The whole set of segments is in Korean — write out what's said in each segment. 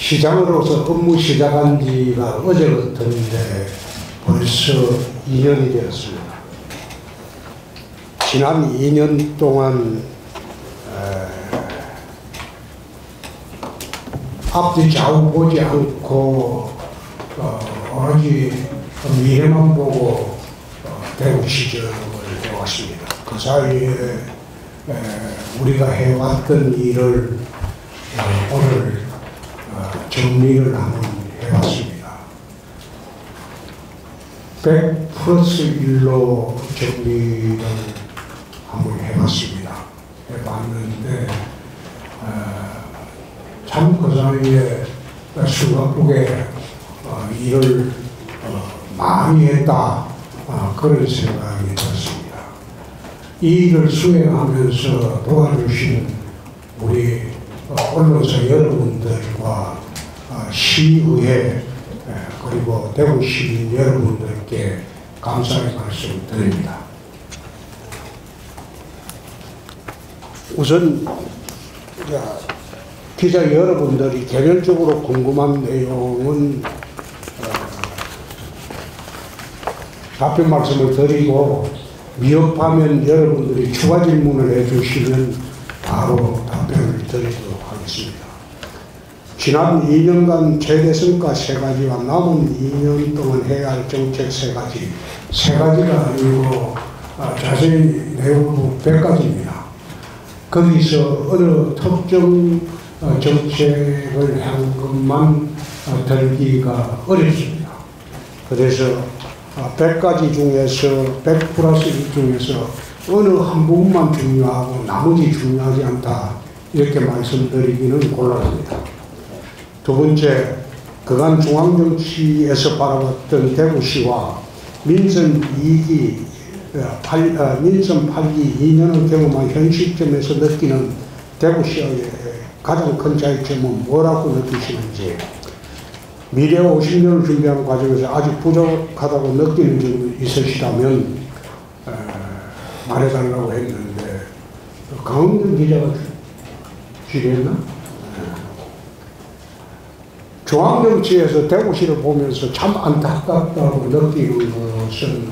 시장으로서 업무 시작한 지가 어제 같은데 벌써 2년이 되었습니다. 지난 2년 동안 앞뒤 좌우 보지 않고 오로지 미래만 보고 대구 시정을 해왔습니다. 그 사이에 우리가 해왔던 일을 오늘 정리를 한번 해봤습니다. 100+1로 정리를 한번 해봤습니다. 해봤는데 참 그 사이에 수박국에 일을 많이 했다, 그런 생각이 들었습니다. 이 일을 수행하면서 도와주신 우리 언론사 여러분들과 시의회 그리고 대구 시민 여러분들께 감사의 말씀 드립니다. 우선 기자 여러분들이 개별적으로 궁금한 내용은 답변 말씀을 드리고, 미흡하면 여러분들이 추가 질문을 해주시면 바로 답변을 드리도록 하겠습니다. 지난 2년간 최대 성과 3가지와 남은 2년 동안 해야 할 정책 3가지가 아니고 자세히 내용 100가지입니다. 거기서 어느 특정 정책을 한 것만 들기가 어렵습니다. 그래서 100가지 중에서 100+1 중에서 어느 한 부분만 중요하고 나머지 중요하지 않다, 이렇게 말씀드리기는 곤란합니다. 두 번째, 그간 중앙정치에서 바라봤던 대구시와 민선 8기 2년을 경험한 현 시점에서 느끼는 대구시의 가장 큰 차이점은 뭐라고 느끼시는지, 미래 50년을 준비하는 과정에서 아직 부족하다고 느끼는 점이 있으시다면 말해달라고 했는데, 강은경 기자가 질의했나? 중앙정치에서 대구시를 보면서 참 안타깝다고 느끼는 것은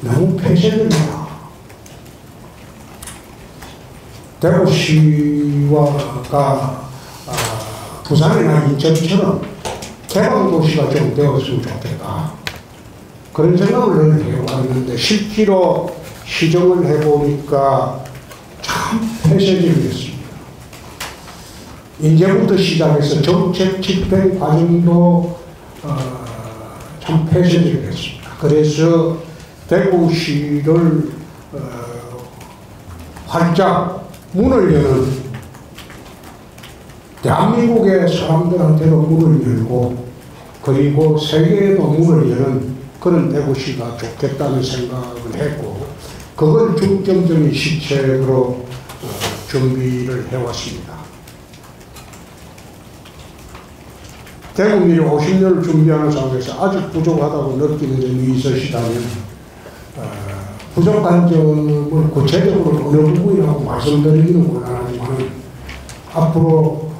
너무 폐쇄적이다. 대구시가 부산이나 인천처럼 개방도시가 좀 되었으면 좋겠다, 그런 생각을 늘 해왔는데 실제로 시정을 해보니까 참 폐쇄적이었습니다. 이제부터 시작해서 정책 집행 과정도 참 폐쇄적이었습니다. 그래서 대구시를 활짝 문을 여는, 대한민국의 사람들한테도 문을 열고 그리고 세계에도 문을 여는 그런 대구시가 좋겠다는 생각을 했고, 그걸 중점적인 시책으로 준비를 해왔습니다. 대구 미래 50년을 준비하는 상황에서 아직 부족하다고 느끼는 점이 있으시다면 부족한 점을 구체적으로 어느 부분이라고 말씀드리기는 곤란하지만 앞으로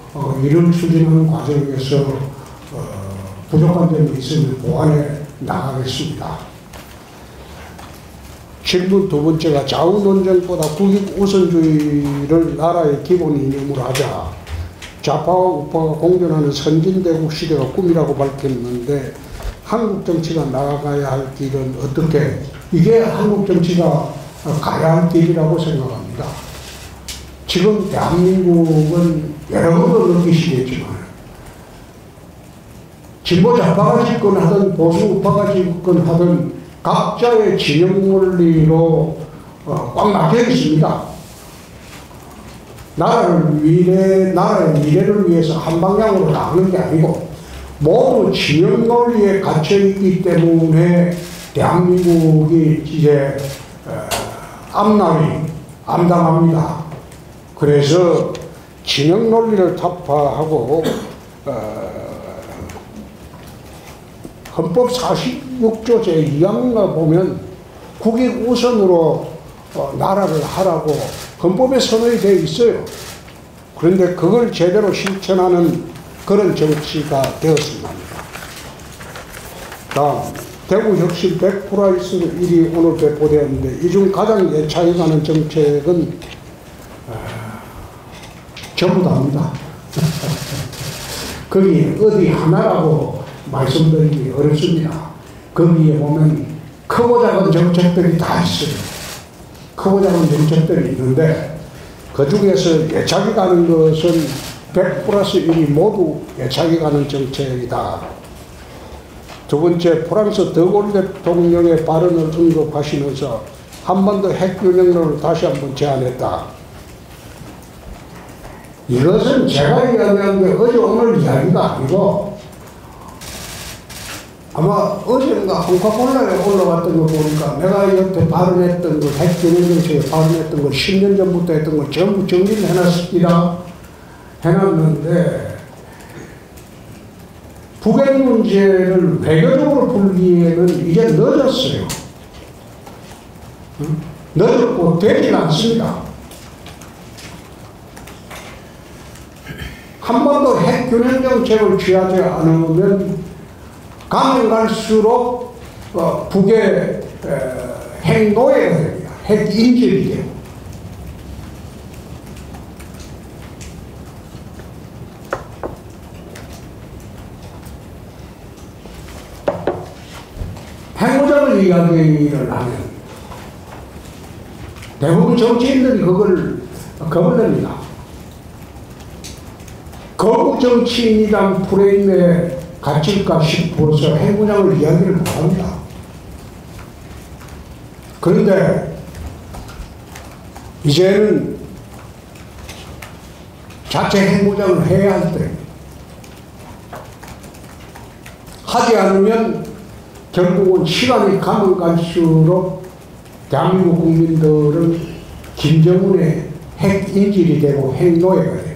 일을 추진하는 과정에서 부족한 점이 있으면 보완해 나가겠습니다. 질문 두 번째가 좌우 논쟁보다 국익 우선주의를 나라의 기본 이념으로 하자. 좌파와 우파가 공존하는 선진대국 시대가 꿈이라고 밝혔는데 한국 정치가 나아가야 할 길은 어떻게, 이게 한국 정치가 가야 할 길이라고 생각합니다. 지금 대한민국은 여러분도 느끼시겠지만 진보 좌파가 집권하든 보수 우파가 집권하든 각자의 진영 논리로 꽉 막혀 있습니다. 나라의 미래를 위해서 한 방향으로 나가는 게 아니고 모두 진영 논리에 갇혀 있기 때문에 대한민국이 이제 앞날이 암담합니다. 그래서 진영 논리를 타파하고 헌법 46조 제2항인가 보면 국익 우선으로 나라를 하라고 헌법에 선언이 되어 있어요. 그런데 그걸 제대로 실천하는 그런 정치가 되었으면 합니다. 다음, 대구혁신 100%라이스 일이 오늘 배포되었는데 이 중 가장 예차게 가는 정책은 전부 다입니다. 거기 어디 하나라고 말씀드리기 어렵습니다. 거기에 보면 크고 작은 정책들이 다 있어요. 크고 작은 정책들이 있는데 그 중에서 예차게 가는 것은 100+1이 모두 예차게 가는 정책이다. 두 번째, 프랑스 드골 대통령의 발언을 언급하시면서 한반도 핵균형론을 다시 한번 제안했다. 이것은 제가 이야기한 게 어제 오늘 이야기가 아니고 아마 어제인가 콩카콜라에 올라왔던 거 보니까 내가 여태 발언했던 거, 핵균형정책에 발언했던 거 10년 전부터 했던 거 전부 정리를 해놨습니다. 해놨는데 북핵 문제를 외교적으로 풀기에는 이제 늦었어요. 늦었고 되질 않습니다. 한번도 핵균형 정책을 취하지 않으면 가면 갈수록 북의 핵노예가 됩니다. 핵인질이 되고. 핵무장을 이야기를 하면 대부분 정치인들이 그걸 거부합니다. 거부 정치인이란 프레임에 갇힐까 싶어서 핵무장을 이야기를 못합니다. 그런데 이제는 자체 핵무장을 해야 할 때 하지 않으면 결국은 시간이 가면 갈수록 대한민국 국민들은 김정은의 핵인질이 되고 핵노예가 됩니다.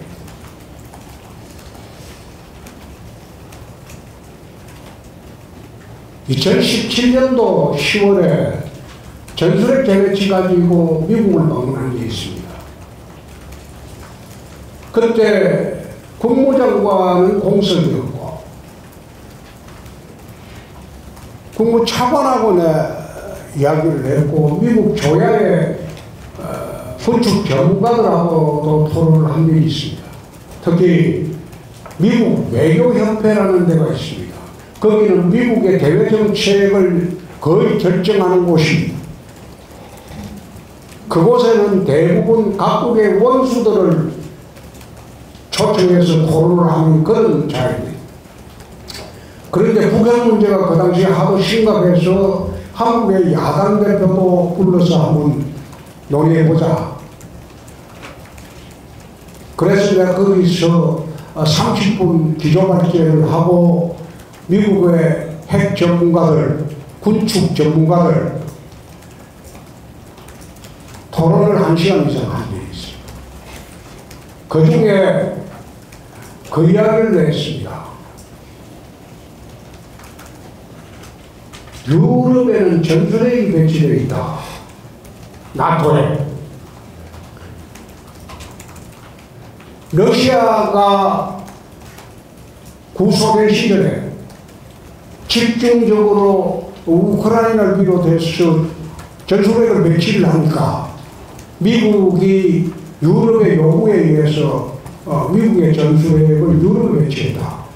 2017년도 10월에 전술핵 계획치 가지고 미국을 방문한 게 있습니다. 그때 국무장관은 공석이었고 국무차관하고 이야기를 했고 미국 조야의 건축 전문가들하고도 토론을 한 일이 있습니다. 특히 미국 외교협회라는 데가 있습니다. 거기는 미국의 대외 정책을 거의 결정하는 곳입니다. 그곳에는 대부분 각국의 원수들을 초청해서 토론을 하는 그런 자리입니다. 그런데 북핵 문제가 그 당시에 하도 심각해서 한국의 야당 대표도 불러서 한번 논의해보자. 그래서 내가 거기서 30분 기조발제를 하고 미국의 핵 전문가들, 군축 전문가들 토론을 1시간 이상 한 일이 있습니다. 그 중에 그 이야기를 했습니다. 유럽에는 전술핵이 배치되어 있다. 나토에. 러시아가 구소련 시절에 집중적으로 우크라이나를 비롯해서 전술핵을 배치를 하니까 미국이 유럽의 요구에 의해서 미국의 전술핵을 유럽에 배치했다.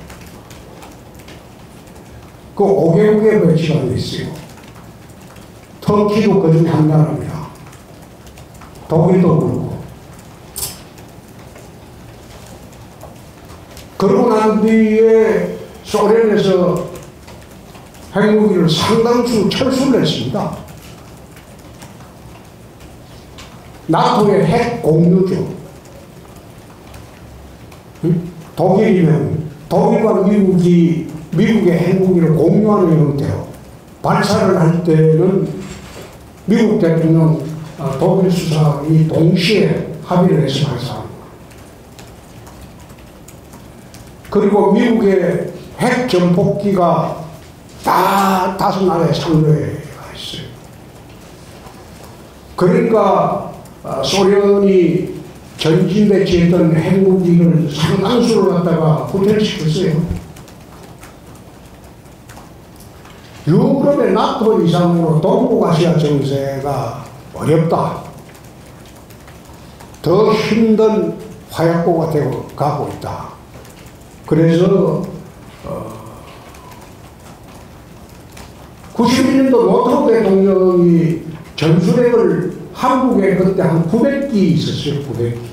그 5개국에 배치가 되어 있어요. 터키도 그 중에 한 나라입니다. 독일도 그렇고. 그러고 난 뒤에 소련에서 핵무기를 상당수 철수를 했습니다. 나토의 핵 공유죠. 독일이면 독일과 미국의 핵무기를 공유하는 형태로 발사를 할 때는 미국 대통령, 독일 수상이 동시에 합의를 해서 발사합니다. 그리고 미국의 핵 전폭기가 다 5나라의 상료회가 있어요. 그러니까 소련이 전진 배치했던 핵무기를 상당수를 갖다가 후퇴시켰어요. 유럽의 나토 이상으로 동북아시아 정세가 어렵다. 더 힘든 화약고가 되고 가고 있다. 그래서 91년도 노태우 대통령이 전술핵을 한국에 그때 한 900기 있었어요. 900기.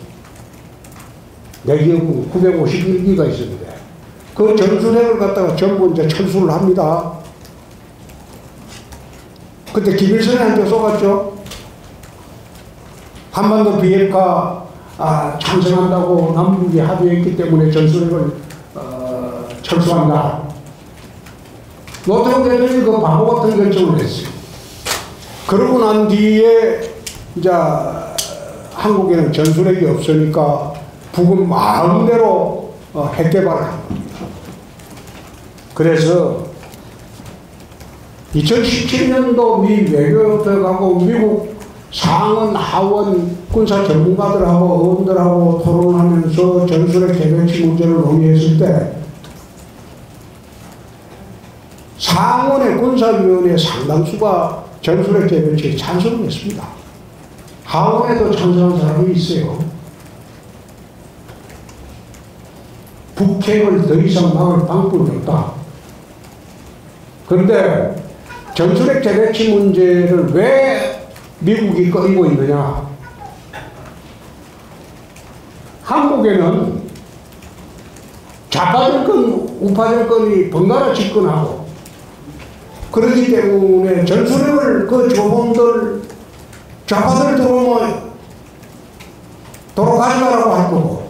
내 기억은 951기가 있었는데 그 전술핵을 갖다가 전부 이제 철수를 합니다. 그때 김일성한테 쏘갔죠. 한반도 비핵화 찬성한다고 남북이 합의했기 때문에 전술핵을 철수한다. 노태우 대통령이 그 바보 같은 결정을 했어요. 그러고 난 뒤에 이제 한국에는 전술핵이 없으니까 북은 마음대로 핵 개발을 한 겁니다. 그래서 2017년도 미 외교협회하고 미국 상원, 하원 군사 전문가들하고 의원들하고 토론하면서 전술핵 재배치 문제를 논의했을 때 상원의 군사위원회 상당수가 전술핵 재배치에 찬성을 했습니다. 하원에도 찬성한 사람이 있어요. 북핵을 더 이상 막을 방법이 없다. 그런데 전술핵 재배치 문제를 왜 미국이 꺼리고 있느냐? 한국에는 좌파 정권, 우파 정권이 번갈아 집권하고 그렇기 때문에 전술핵을 그 조범들 좌파들 들어오면 돌아가시라고 할 거고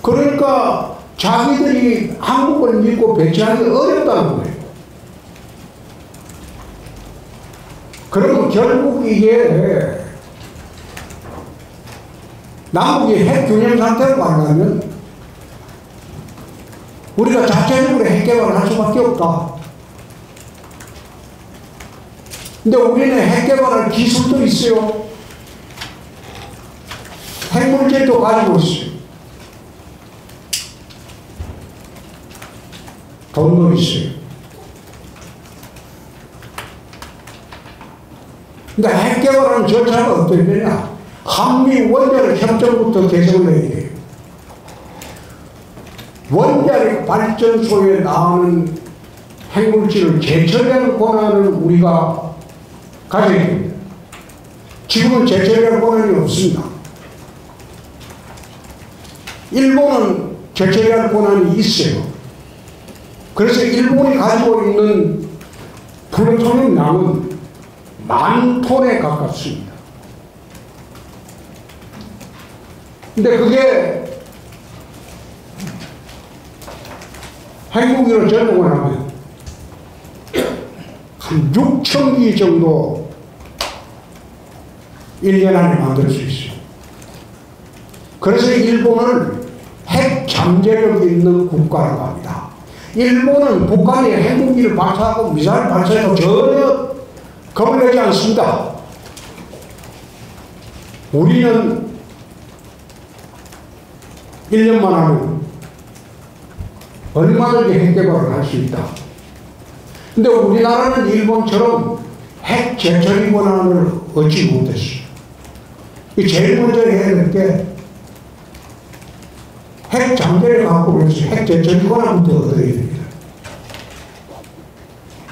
그러니까 자기들이 한국을 믿고 배치하기 어렵다는 거예요. 그러면 결국 이게 남북이 핵 균형 상태로 가려면 우리가 자체적으로 핵 개발을 할 수밖에 없다. 근데 우리는 핵 개발할 기술도 있어요. 핵물질도 가지고 있어요. 돈도 있어요. 근데 핵 개발하는 절차가 어떻게 되냐? 한미 원자력 협정부터 개정을 해야 돼요. 원자력 발전소에 나오는 핵물질을 재처리하는 권한을 우리가 가져야 됩니다. 지금은 재처리할 권한이 없습니다. 일본은 재처리할 권한이 있어요. 그래서 일본이 가지고 있는 플루토늄 양은 10,000톤에 가깝습니다. 근데 그게 핵무기로 전용을 하면 한 6,000기 정도 1년 안에 만들 수 있어요. 그래서 일본을 핵 잠재력 있는 국가라고 합니다. 일본은 북한이 핵무기를 발사하고 미사일 발사해도 전혀 겁을 내지 않습니다. 우리는 1년만 하면 얼마든지 핵 개발을 할 수 있다. 근데 우리나라는 일본처럼 핵 재처리 권한을 얻지 못했어요. 제일 먼저 해야 될 게 핵 잠재를 갖고 그래서 핵 재처리 권한부터 얻어야 됩니다.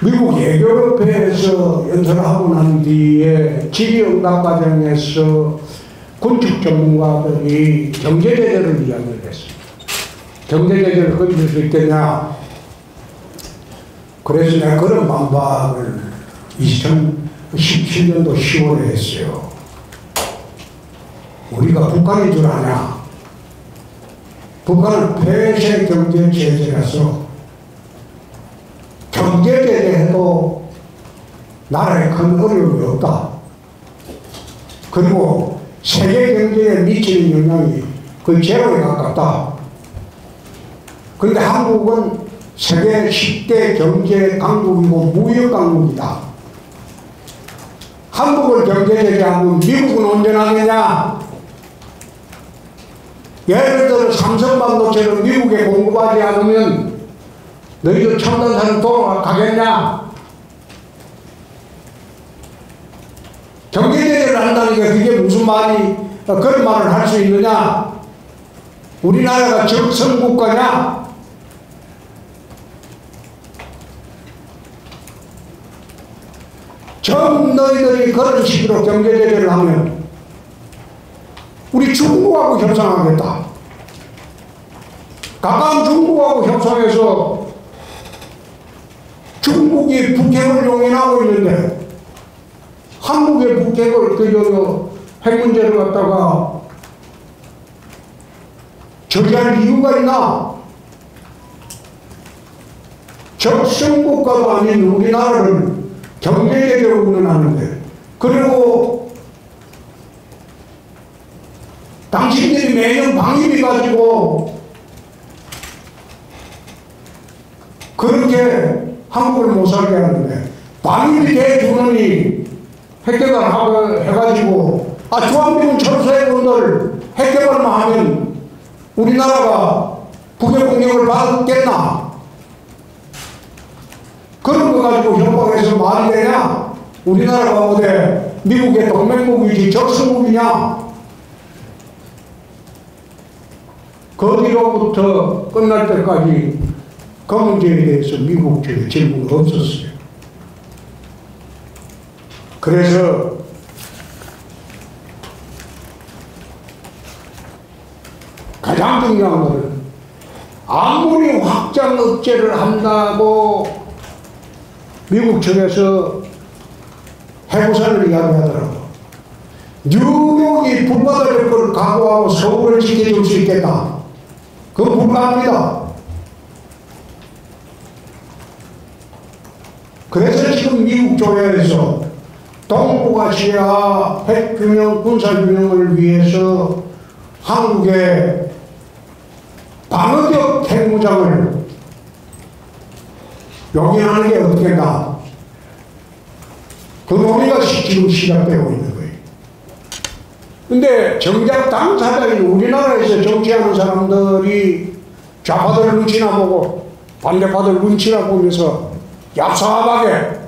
미국 외교협회에서 연설을 하고 난 뒤에 질의응답 과정에서 군축 전문가들이 경제제재를 이야기를 했습니다. 경제제재를 건질 수 있겠냐? 그래서 내가 그런 반박을 2017년도 10월에 했어요. 우리가 북한인 줄 아냐? 북한은 폐쇄 경제 제재라서 경제 제재해도 나라에 큰 어려움이 없다. 그리고 세계 경제에 미치는 영향이 거의 제로에 가깝다. 그런데 한국은 세계 10대 경제 강국이고 무역 강국이다. 한국을 경제 제재하면 미국은 언제 나겠냐? 예를 들어 삼성 반도체를 미국에 공급하지 않으면 너희들 첨단산업 돌아가겠냐? 경제제재를 한다는 게 그게 무슨 말이 그런 말을 할 수 있느냐? 우리나라가 적성국가냐? 전 너희들이 그런 식으로 경제제재를 하면 우리 중국하고 협상하겠다. 가까운 중국하고 협상해서 중국이 북핵을 용인하고 있는데 한국의 북핵을 핵 문제를 갖다가 저지할 이유가 있나? 적성국가도 아닌 우리나라를 경제제재로 운영하는데, 그리고 당신들이 매년 방위비 가지고 그렇게 한국을 못 살게 하는데, 방위비 대주머니 핵개발 해가지고 주한미군 철수해군들 핵개발만 하면 우리나라가 북핵 공격을 받겠나? 그런 거 가지고 협박해서 말이 되냐? 우리나라가 어디 미국의 동맹국이지 적성국이냐? 그 뒤로부터 끝날 때까지 그 문제에 대해서 미국 쪽에 질문이 없었어요. 그래서 가장 중요한 것은 아무리 확장 억제를 한다고 미국 측에서 해부선을 이야기하더라고. 뉴욕이 불바다를 걸 각오하고 서울을 지켜줄 수 있겠다. 그건 불가합니다. 그래서 지금 미국 조약에서 동북아시아 핵균형, 군사균형을 위해서 한국의 방어적 핵무장을 용인하는 게 어떻겠나? 그 논의가 지금 시작되고 있는 거예요. 근데 정작 당사자인 우리나라에서 정치하는 사람들이 좌파들 눈치나 보고 반대파들 눈치나 보면서 얍삽하게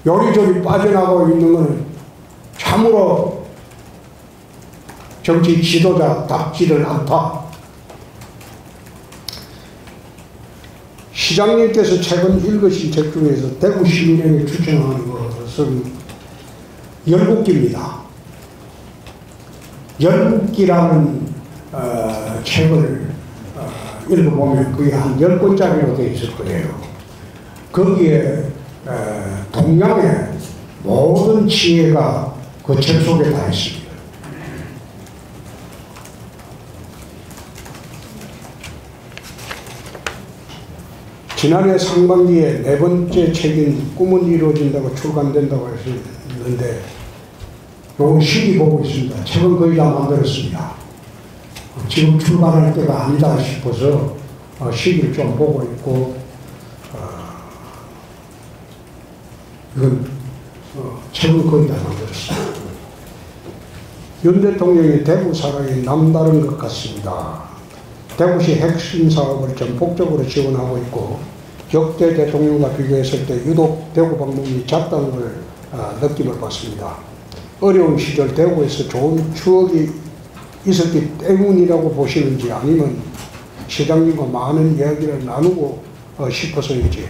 요리조리 빠져나가고 있는 것은 참으로 정치 지도자답지를 않다. 시장님께서 최근 읽으신 책 중에서 대구 시민회에 추천하는 것은 열국기입니다. 열국기라는 책을 읽어보면 그게 한 10권짜리로 되어 있을 거예요. 거기에 동양의 모든 지혜가 그 책 속에 다 있습니다. 지난해 상반기에 4번째 책인 꿈은 이루어진다고 출간된다고 했는데 요건 시기 보고 있습니다. 책은 거의 다 만들었습니다. 지금 출간할 때가 아니다 싶어서 시기를 좀 보고 있고, 이건 책은 거의 다 만들었습니다. 윤 대통령의 대구 사랑이 남다른 것 같습니다. 대구시 핵심 사업을 전폭적으로 지원하고 있고 역대 대통령과 비교했을 때 유독 대구 방문이 잦다는 걸 느낌을 받습니다. 어려운 시절 대구에서 좋은 추억이 있었기 때문이라고 보시는지 아니면 시장님과 많은 이야기를 나누고 싶어서인지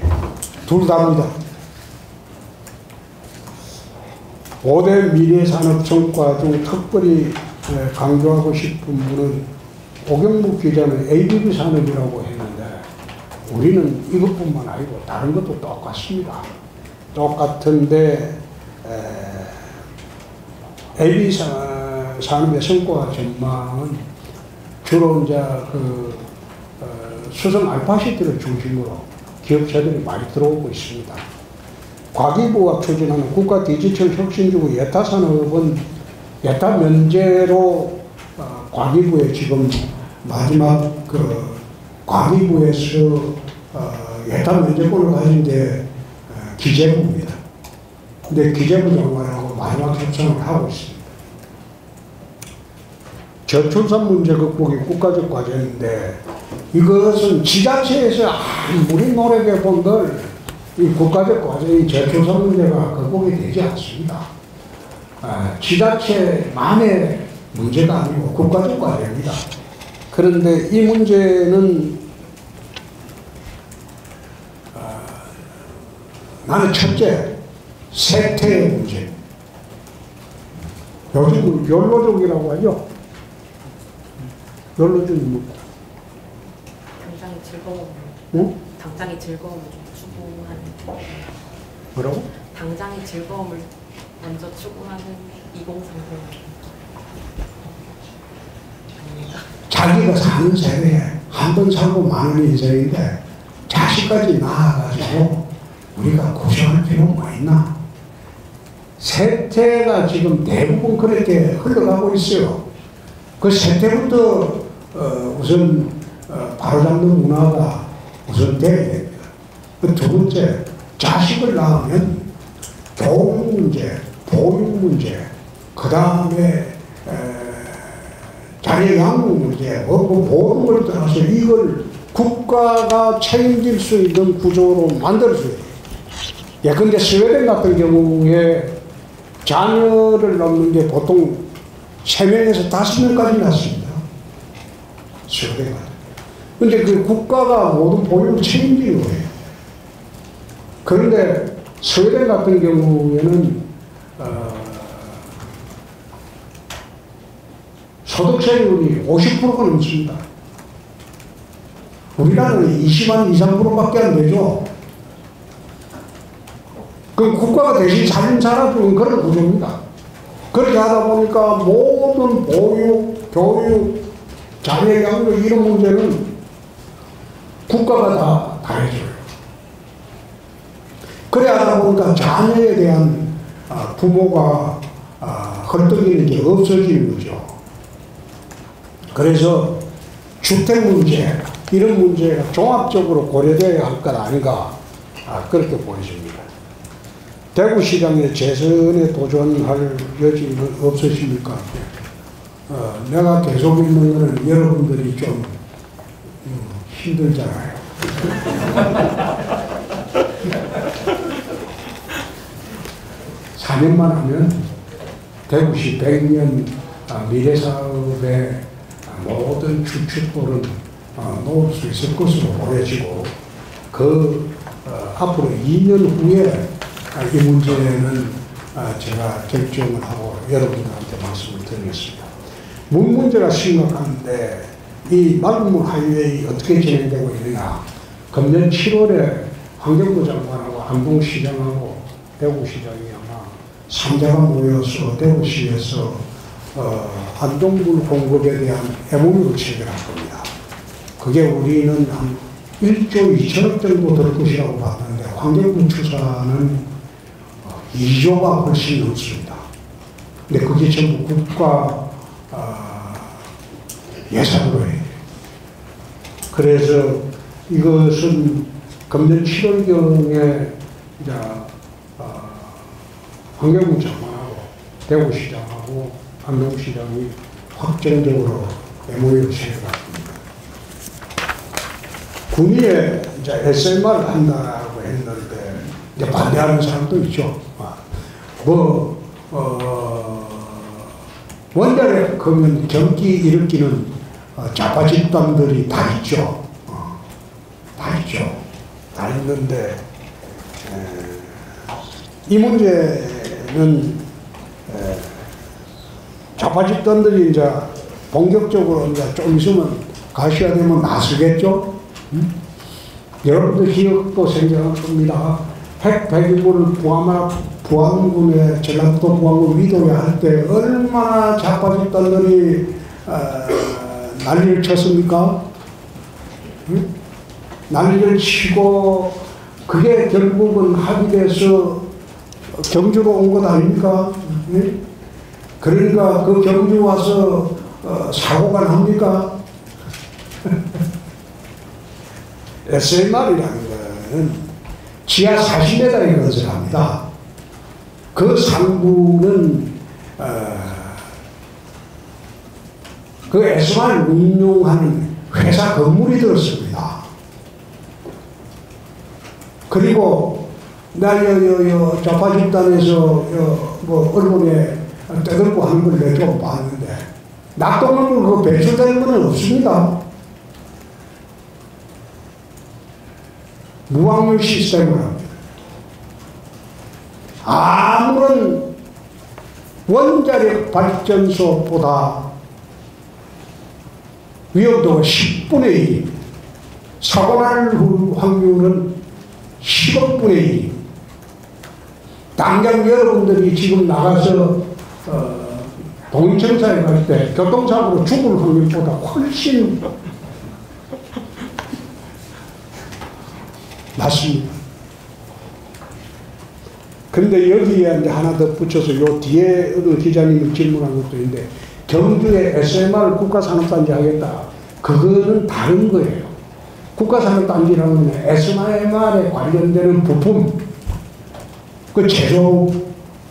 둘 다입니다. 5대 미래산업 성과 중 특별히 강조하고 싶은 분은 오경묵 기자는 ABB 산업이라고 했는데 우리는 이것뿐만 아니고 다른 것도 똑같습니다. 똑같은데 ABB 산업의 성과 전망은 주로 이제 수성 알파시티를 중심으로 기업체들이 많이 들어오고 있습니다. 과기부가 추진하는 국가 디지털 혁신지구 예타산업은 예타 면제로 과기부에 지금 마지막 과기부에서 예타 면제권을 가진 게 기재부입니다. 근데 기재부 장관하고 마지막 협상을 하고 있습니다. 저출산 문제 극복이 국가적 과제인데 이것은 지자체에서 아무리 노력해 본들 이 국가적 과제의 저출산 문제가 극복이 되지 않습니다. 지자체만의 문제가 아니고 국가적 과제입니다. 그런데 이 문제는 나는 첫째, 세태의 문제. 요즘 욜로족이라고 하죠. 욜로족이 뭐? 당장의 즐거움을, 응? 당장의 즐거움을 추구하는. 뭐라고? 당장의 즐거움을 먼저 추구하는 2030. 아닙니까? 자기가 사는 세대에 한 번 살고 마는 인생인데 자식까지 낳아가지고 우리가 고생할 필요가 뭐 있나? 세태가 지금 대부분 그렇게 흘러가고 있어요. 그 세태부터 우선 바로잡는 문화가 우선 돼야 됩니다. 그 두 번째, 자식을 낳으면 교육 문제, 보육 문제, 그 다음에 자녀 양육 문제, 모든 걸 떠나서 이걸 국가가 책임질 수 있는 구조로 만들어줘야 돼요. 예컨대 스웨덴 같은 경우에 자녀를 낳는 게 보통 3명에서 5명까지 낳습니다. 스웨덴 같은. 근데 그 국가가 모든 보육을 책임지는 거예요. 그런데 스웨덴 같은 경우에는 소득세율이 50%가 넘습니다. 우리나라는 20만 2, 3%밖에 안 되죠. 그 국가가 대신 살림살아주는 그런 구조입니다. 그렇게 하다 보니까 모든 보육, 교육, 자녀 양육 이런 문제는 국가가 다 해줘요. 그래 하다 보니까 자녀에 대한 부모가 헐떡이는 게 없어지는 거죠. 그래서 주택 문제 이런 문제가 종합적으로 고려되어야 할 것 아닌가 그렇게 보여집니다. 대구시장에 재선에 도전할 여지는 없으십니까? 내가 계속 있는 것은 여러분들이 좀 힘들잖아요. 4년만 하면 대구시 100년 미래사업의 모든 추측들은 놓을 수 있을 것으로 보여지고 앞으로 2년 후에 이 문제는 제가 결정을 하고 여러분들한테 말씀을 드리겠습니다. 문 문제가 심각한데 이 말문 하이웨이 어떻게 진행되고 있느냐. 금년 7월에 환경부 장관하고 안동시장하고 대구시장이 아마 3자가 모여서 대구시에서 안동물 공급에 대한 MOU를 체결할 겁니다. 그게 우리는 한 1조 2천억 정도 들 것이라고 봤는데 환경부 추산은 2조가 훨씬 넘습니다. 근데 그게 전부 국가 예산으로 해요. 그래서 이것은 금년 7월경에 환경부 장관하고 대구시장하고 안동시장이 확정적으로 MOU를 체결합니다. 군위에 이제 SMR을 한다고 했는데 이제 반대하는 사람도 있죠. 원자력 그러면 경기 일으키는 좌파 집단들이 다 있죠. 다 있죠. 다 있는데 이 문제는 좌파 집단들이 이제 본격적으로 이제 좀 있으면 가시화되면 나서겠죠. 여러분들 기억도 생겨날 겁니다. 핵 배기물을 부안군의 전라도 부안군 위도에 할 때 얼마나 좌파 집단들이 난리를 쳤습니까? 난리를 치고 그게 결국은 합의돼서 경주로 온 것 아닙니까? 그러니까 그 경주 와서 사고가 납니까? SMR이라는 것은 지하 40m에 것을 합니다. 그 상부는 그 SMR 운용하는 회사 건물이 들었습니다. 그리고 나 좌파 집단에서 뭐 언론에 떠들고 하는 걸 내가 좀 봤는데 낙동강물 그 배출되는 건 없습니다. 무항류 시스템을 합니다. 아무런 원자력 발전소보다 위험도가 10분의 1, 사고 날 확률은 10억 분의 1. 당장 여러분들이 지금 나가서 동청사에 갈 때 교통사고로 죽을 확률보다 훨씬 낮습니다. 근데 여기에 이제 하나 더 붙여서 요 뒤에 어느 기자님이 질문한 것도 있는데 경주에 SMR 국가산업단지 하겠다. 그거는 다른 거예요. 국가산업단지라는 건 SMR에 관련되는 부품, 그 제조,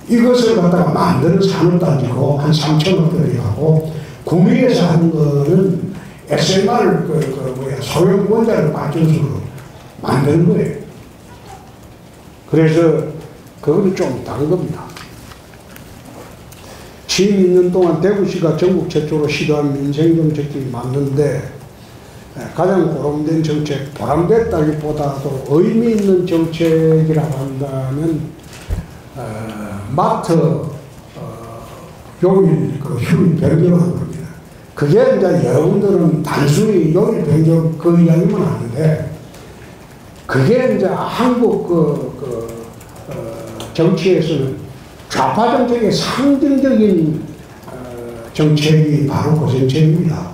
이것을 갖다가 만드는 산업단지고 한 3천억 들어가고 구미에서 하는 거는 SMR 소형 원자력 발전소로 만드는 거예요. 그래서 그거는 좀 다른 겁니다. 취임 2년 동안 대구시가 전국 최초로 시도한 민생정책이 맞는데 가장 보람된 정책, 보람됐다기보다도 의미 있는 정책이라고 한다면 마트 요일 그 휴일 변경하는 겁니다. 그게 이제 여러분들은 단순히 요일 변경 그 이야기만 하는데 그게 이제 한국 정치에서는 좌파 정책의 상징적인 정책이 바로 그 정책입니다.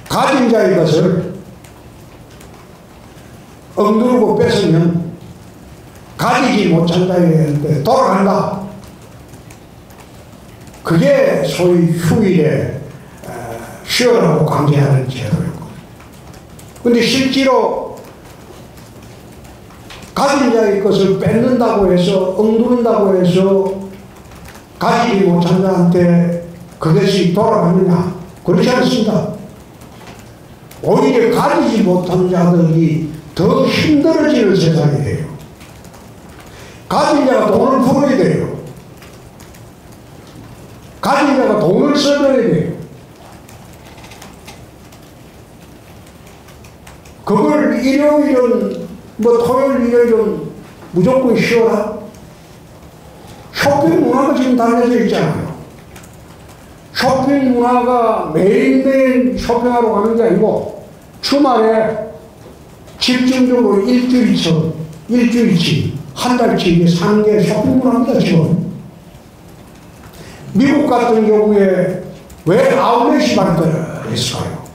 가진 자의 것을 억누르고 뺏으면 가지지 못한 자에게 돌아간다. 그게 소위 휴일에 쉬어라고 강제하는 제도였고, 근데 실제로 가진 자의 것을 뺏는다고 해서, 억누른다고 해서 가지지 못한 자한테 그것이 돌아가느냐? 그렇지 않습니다. 오히려 가지지 못한 자들이 더 힘들어지는 세상이 돼요. 가진 자가 돈을 풀어야 돼요. 가진 자가 돈을 써줘야 돼요. 그걸 일요일은 토요일 일요일은 무조건 쉬어라. 쇼핑 문화가 지금 달려져 있잖아요. 쇼핑 문화가 매일매일 쇼핑하러 가는 게 아니고 주말에 집중적으로 일주일치, 한 달치 사는 게 쇼핑 문화입니다, 지금. 미국 같은 경우에 왜 아울렛이 발달했을까요?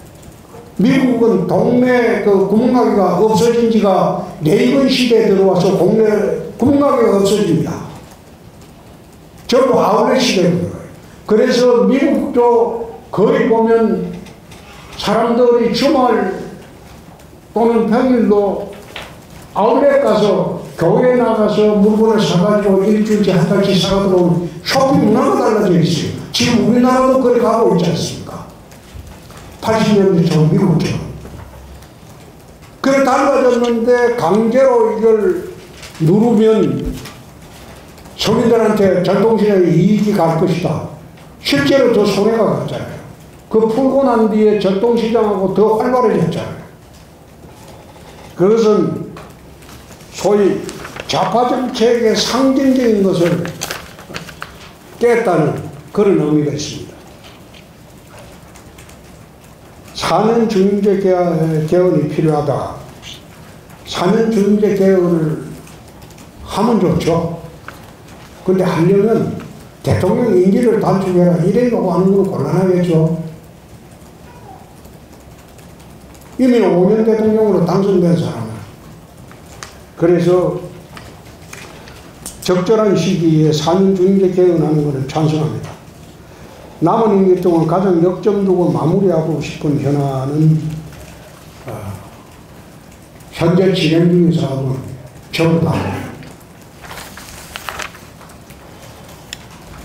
미국은 동네 그 구멍가게가 없어진 지가 레이건 시대에 들어와서 동네 구멍가게가 없어집니다. 전부 아울렛 시대입니다. 그래서 미국도 거의 보면 사람들이 주말 또는 평일도 아울렛 가서 교회 나가서 물건을 사가지고 일주일치 한 달치 사가 들어오는 쇼핑 문화가 달라져 있어요. 지금 우리나라도 그렇게 가고 있지 않습니까? 80년대 전 미국처럼. 그래 달라졌는데 강제로 이걸 누르면 서민들한테 전통시장에 이익이 갈 것이다. 실제로 더 손해가 갔잖아요. 그 풀고 난 뒤에 전통시장하고 더 활발해졌잖아요. 그것은 소위 좌파 정책의 상징적인 것을 깼다는 그런 의미가 있습니다. 사는 중임제 개헌이 필요하다. 사는 중임제 개헌을 하면 좋죠. 근데 하려면 대통령 임기를 단축해라 이래라고 하는 건 곤란하겠죠. 이미 5년 대통령으로 당선된 사람은. 그래서 적절한 시기에 4년 중임제 개헌하는 것을 찬성합니다. 남은 임기 동안 가장 역점 두고 마무리하고 싶은 현안은 현재 진행 중인 사업은 전부 다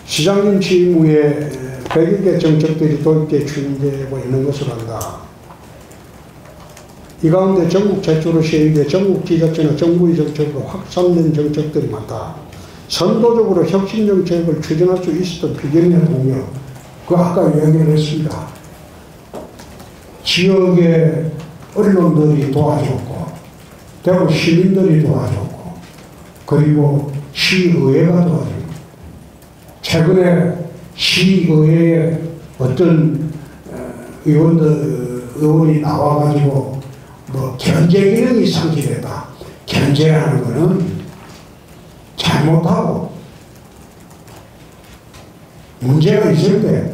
시장님 취임 후에 100여 개 정책들이 도입돼 추진되고 있는 것으로 한다. 이 가운데 전국 최초로 시행돼 전국 지자체나 정부의 정책으로 확산된 정책들이 많다. 선도적으로 혁신 정책을 추진할 수 있었던 비전의 동력, 그 아까 이야기를 했습니다. 지역의 언론들이 도와줬고, 대구 시민들이 도와줬고, 그리고 시의회가 도와줬고, 최근에 시의회에 어떤 의원이 나와가지고 뭐 견제 기능이 상실했다. 견제하는 거는 잘못하고 문제가 있을 때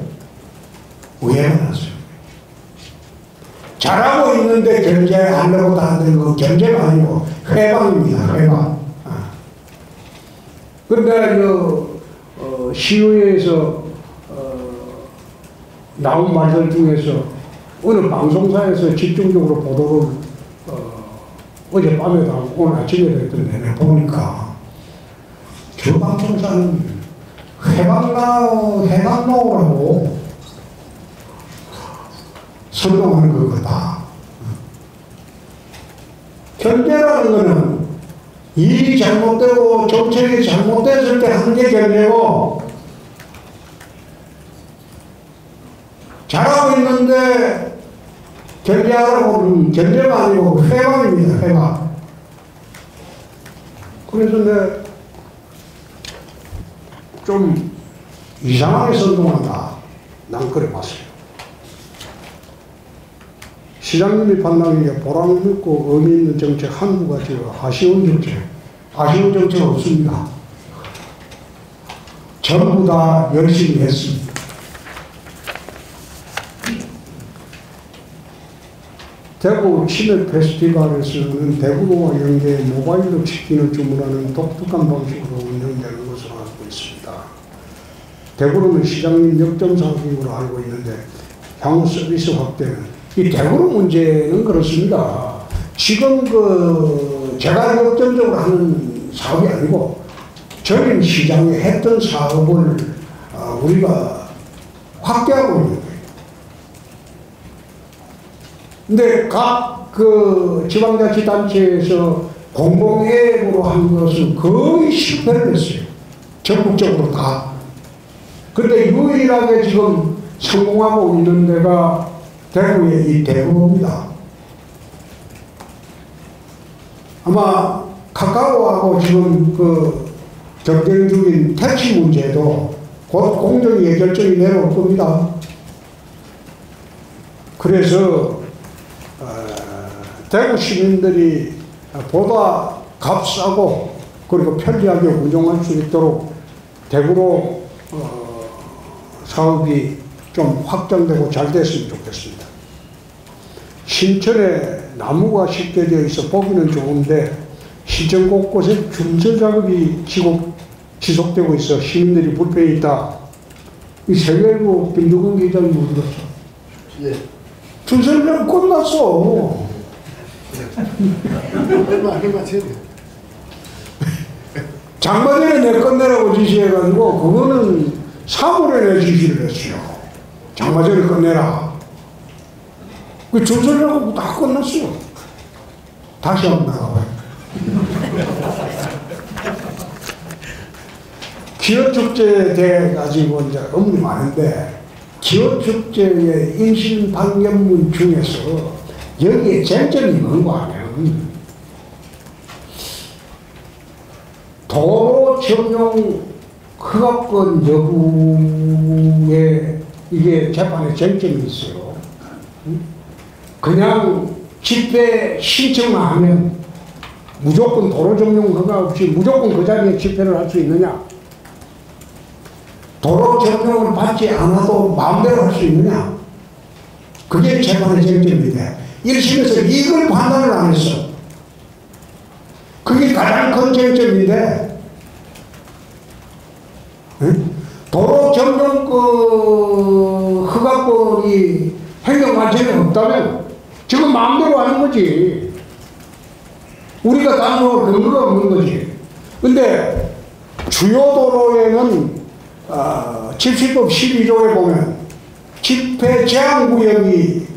오해가 났어요. 잘하고 있는데 견제하려고 하는 거 견제가 아니고 회방입니다. 회방. 그런데 시의회에서 나온 말들 중에서 어느 방송사에서 집중적으로 보도를 어젯밤에도 하고 오늘 아침에도 했던데 보니까 저 방송사는 해방나오라고 선동하는 거다. 견제라는 거는 일이 잘못되고 정책이 잘못됐을 때 하는 게 견제고, 잘하고 있는데 견제하라고 하면 견제가 아니고 회방입니다. 회방. 그래서 내가 좀 이상하게 선동한다. 난 그래 봤어요. 시장님이 판단하기에 보람 있고 의미 있는 정책 한두 가지가 아쉬운 정책. 아쉬운 정책 없습니다. 전부 다 열심히 했습니다. 대구 치맥 페스티벌에서는 대구와 연계해 모바일로 치킨을 주문하는 독특한 방식으로 운영되는 것으로 알고 있습니다. 대구로는 시장님 역점 사업으로 알고 있는데 향후 서비스 확대는 이 대구로 문제는 그렇습니다. 지금 제가 역점적으로 하는 사업이 아니고 전임 시장에 했던 사업을 우리가 확대하고 있는 거예요. 근데 각 지방자치단체에서 공공앱으로 한 것은 거의 실패를 했어요. 전국적으로 다. 근데 유일하게 지금 성공하고 있는 데가 대구의 이 대구입니다. 아마 카카오하고 지금 경쟁 중인 택시 문제도 곧 공정위의 결정이 내려올 겁니다. 그래서 대구 시민들이 보다 값싸고 그리고 편리하게 운영할 수 있도록 대구로 사업이 좀 확장되고 잘 됐으면 좋겠습니다. 신천에 나무가 쉽게 되어 있어 보기는 좋은데 시청 곳곳에 준설 작업이 지속되고 있어 시민들이 불편이 있다. 이 세계일보 김두근 기자님 어디 갔어? 예. 준설은 끝났어. 얼마 전에. 장마 전에 내 끝내라고 지시해가지고 그거는 3월에 내 지시를 했어요. 장마 전에 끝내라. 그 준설하고 다 끝났어요. 다시 한번 나가봐요. 기업축제에 대해 가지고 이제 의문이 많은데 기업축제의 인신방견문 중에서 여기에 쟁점이 뭔가 하면 도로 점용 허가권 여부에 이게 재판에 쟁점이 있어요. 그냥 집회 신청만 하면 무조건 도로 점용 허가 없이 무조건 그 자리에 집회를 할 수 있느냐? 도로 점용을 받지 않아도 마음대로 할 수 있느냐? 그게 재판의 쟁점인데 1심에서 이걸 판단을 안 했어. 그게 가장 큰 쟁점인데 도로 점용 허가권이 행정관청에 없다면 지금 마음대로 하는 거지. 우리가 단속할 근거가 없는 거지. 근데 주요 도로에는 70법 12조에 보면 집회 제한구역이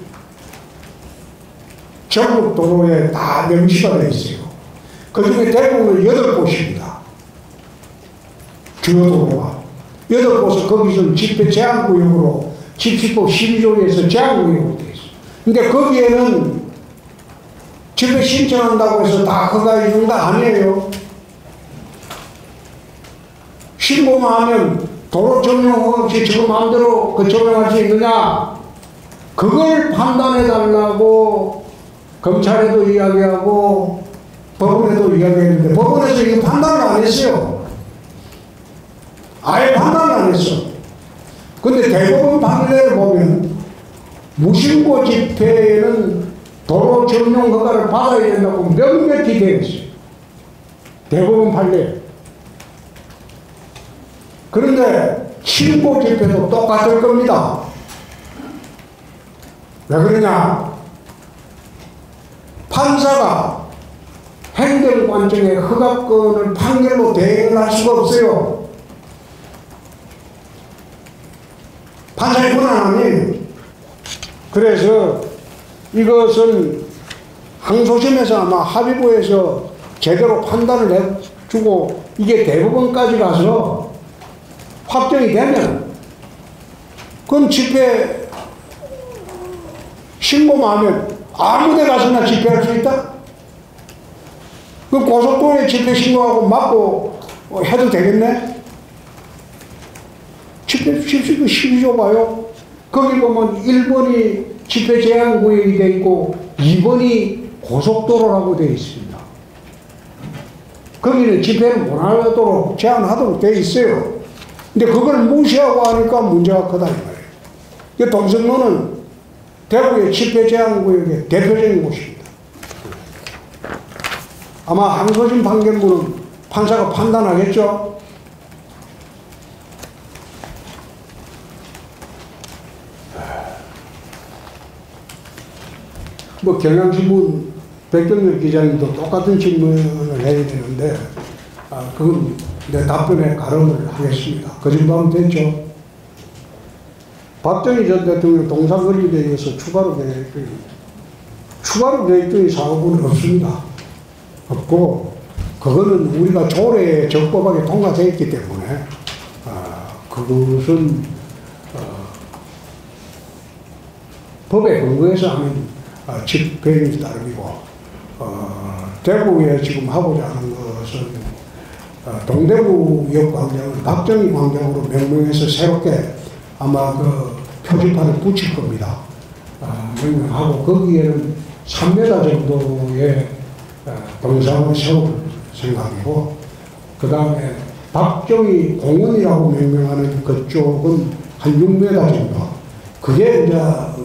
전국 도로에 다 명시가 되어 있어요. 그 중에 대부분은 8곳입니다. 주요 도로가. 8곳은 거기서 집회 제한구역으로 집시법 12조에서 제한구역으로 되어 있어요. 근데 거기에는 집회 신청한다고 해서 다 허가해 주는 거 아니에요. 신고만 하면 도로 점용 없이 지금 마음대로 그 점용할 수 있느냐? 그걸 판단해 달라고 검찰에도 이야기하고 법원에도 이야기했는데 법원에서 이거 판단을 안 했어요. 아예 판단을 안 했어. 근데 대법원 판례를 보면 무신고 집회에는 도로 점용 허가를 받아야 된다고 명백히 되어 있어요. 대법원 판례. 그런데 신고 집회도 똑같을 겁니다. 왜 그러냐? 판사가 행정관청의 허가권을 판결로 대행을 할 수가 없어요. 판사의 권한 아니에요. 그래서 이것은 항소심에서 아마 합의부에서 제대로 판단을 해주고 이게 대법원까지 가서 확정이 되면 그건 집회 신고만 하면 아무 데 가서나 집회할 수 있다? 그럼 고속도로에 집회 신고하고 맞고 해도 되겠네? 집회 12조 봐요. 거기 보면 1번이 집회 제한 구역이 되어 있고 2번이 고속도로라고 되어 있습니다. 거기는 집회를 못하도록 제한하도록 되어 있어요. 근데 그걸 무시하고 하니까 문제가 크다 이 말이에요. 이 동성로는 대구의 집회 제한 구역의 대표적인 곳입니다. 아마 항소심 판결문은 판사가 판단하겠죠. 뭐 경향신문 백경렬 기자님도 똑같은 질문을 해야 되는데 그건 내 답변에 가름을 하겠습니다. 그 정도 하면 됐죠. 박정희 전 대통령 동사거리에 대해서 추가로 계획적인 사고는 없습니다. 없고 그거는 우리가 조례에 적법하게 통과되어 있기 때문에 그것은 법에 근거해서 하는 집회에 따름이고 대구에 지금 하고자 하는 것은 동대구역 광장을 박정희 광장으로 명명해서 새롭게 아마 그 표지판을 붙일 겁니다. 명명하고 거기에는 3m 정도의 동상을 세울 생각이고 그 다음에 박정희 공원이라고 명명하는 그쪽은 한 6m 정도. 그게 이제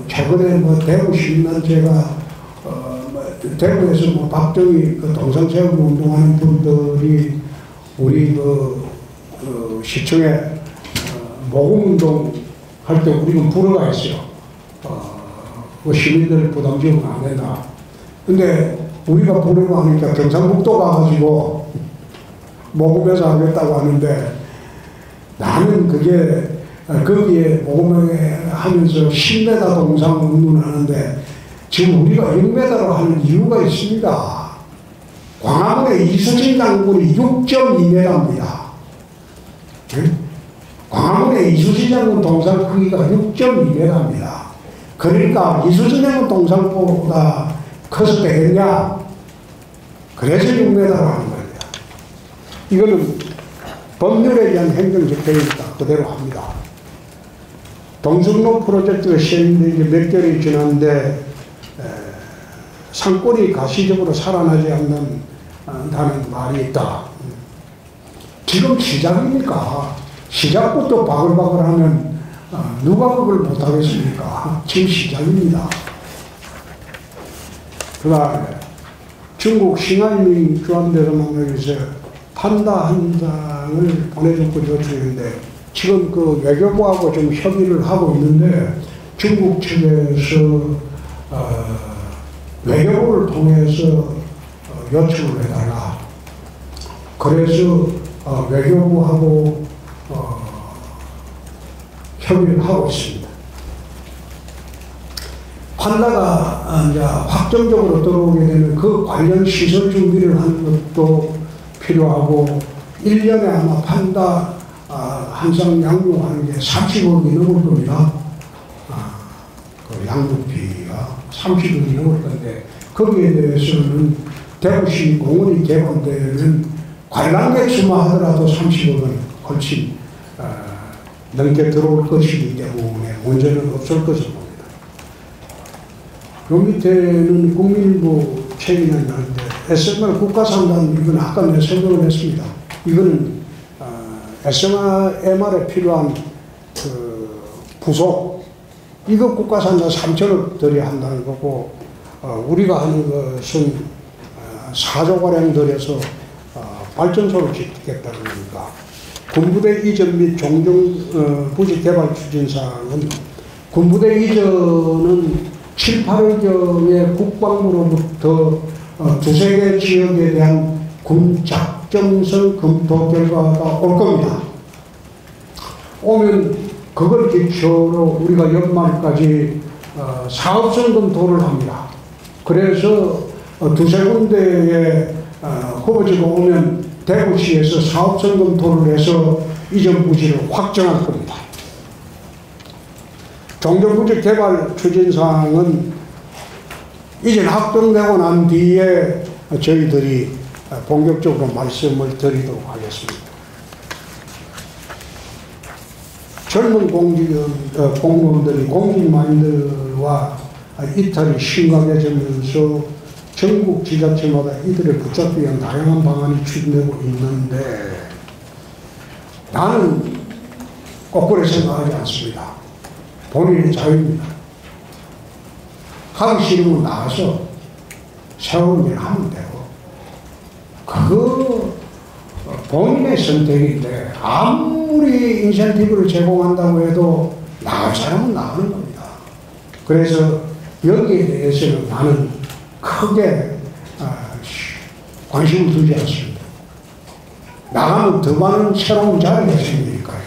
최근에 뭐 대구 시민단체가 대구에서 뭐 박정희 그 동상 세우고 운동하는 분들이 우리 시청에 모금운동 할 때 우리는 불어가 있어요. 그 시민들 부담 지으면 안 된다. 근데 우리가 부르고 하니까 경상북도 가가지고 모금해서 하겠다고 하는데 나는 그게 거기에 모금을 하면서 10m 동상 운동을 하는데 지금 우리가 6m로 하는 이유가 있습니다. 광화문의 이수진 장군이 6.2m입니다. 광화문의 이수진 장군 동상 크기가 6.2m입니다. 그러니까 이수진 장군 동상보다 커서 되겠냐? 그래서 6m로 하는 겁니다. 이거는 법률에 의한 행정집회이니까 그대로 합니다. 동성로 프로젝트가 시행된 지 몇 개월이 지났는데 상권이 가시적으로 살아나지 않는다는 말이 있다. 지금 시작이니까 시작부터 바글바글하면 누가 그걸 못하겠습니까? 지금 시작입니다. 그 다음에 중국 싱하이밍 주한대사관에서 판다 한 장을 보내줬고 요청했는데 지금 그 외교부하고 좀 협의를 하고 있는데 중국 측에서 외교부를 통해서 요청을 해달라. 그래서 외교부하고 협의를 하고 있습니다. 판다가 이제 확정적으로 들어오게 되면 그 관련 시설 준비를 하는 것도 필요하고 1년에 아마 판다 한 쌍 양육하는 게 30억이 넘을 겁니다. 그 양육비가 30억이 넘을 건데 거기에 대해서는 대구시 공원이 개방되면 관람객 수만 하더라도 30억은 훨씬 넘게 들어올 것이기 때문에 문제는 없을 것으로 봅니다. 요 밑에는 국민일보 책이 나는데 SMR 국가상담 이건 아까 내가 설명을 했습니다. 이거는 SMR에 필요한 그 부속 이거 국가상담 3천억 들여한다는 거고 우리가 하는 것은 4조가량 들여서 발전소를 짓겠다는 겁니다. 군부대 이전 및 종종 부지 개발 추진사항은 군부대 이전은 7, 8월경에 국방부로부터 두세 개 지역에 대한 군 작정성 검토 결과가 올 겁니다. 오면 그걸 기초로 우리가 연말까지 사업성 검토를 합니다. 그래서 두세 군데의 후보지가 오면 대구시에서 사업성 검토를 해서 이전 부지를 확정할 겁니다. 종전부지 개발 추진사항은 이전 확정되고 난 뒤에 저희들이 본격적으로 말씀을 드리도록 하겠습니다. 젊은 공무원들이 공직마인드와 이탈이 심각해지면서 전국 지자체마다 이들을 붙잡기 위한 다양한 방안이 추진되고 있는데 나는 거꾸로 생각하지 않습니다. 본인의 자유입니다. 하기 싫으면 나가서 새로운 일 하면 되고 그거 본인의 선택인데 아무리 인센티브를 제공한다고 해도 나갈 사람은 나가는 겁니다. 그래서 여기에 대해서는 나는 크게 관심을 두지 않습니다. 나가면 더 많은 새로운 자리가 생기니까요.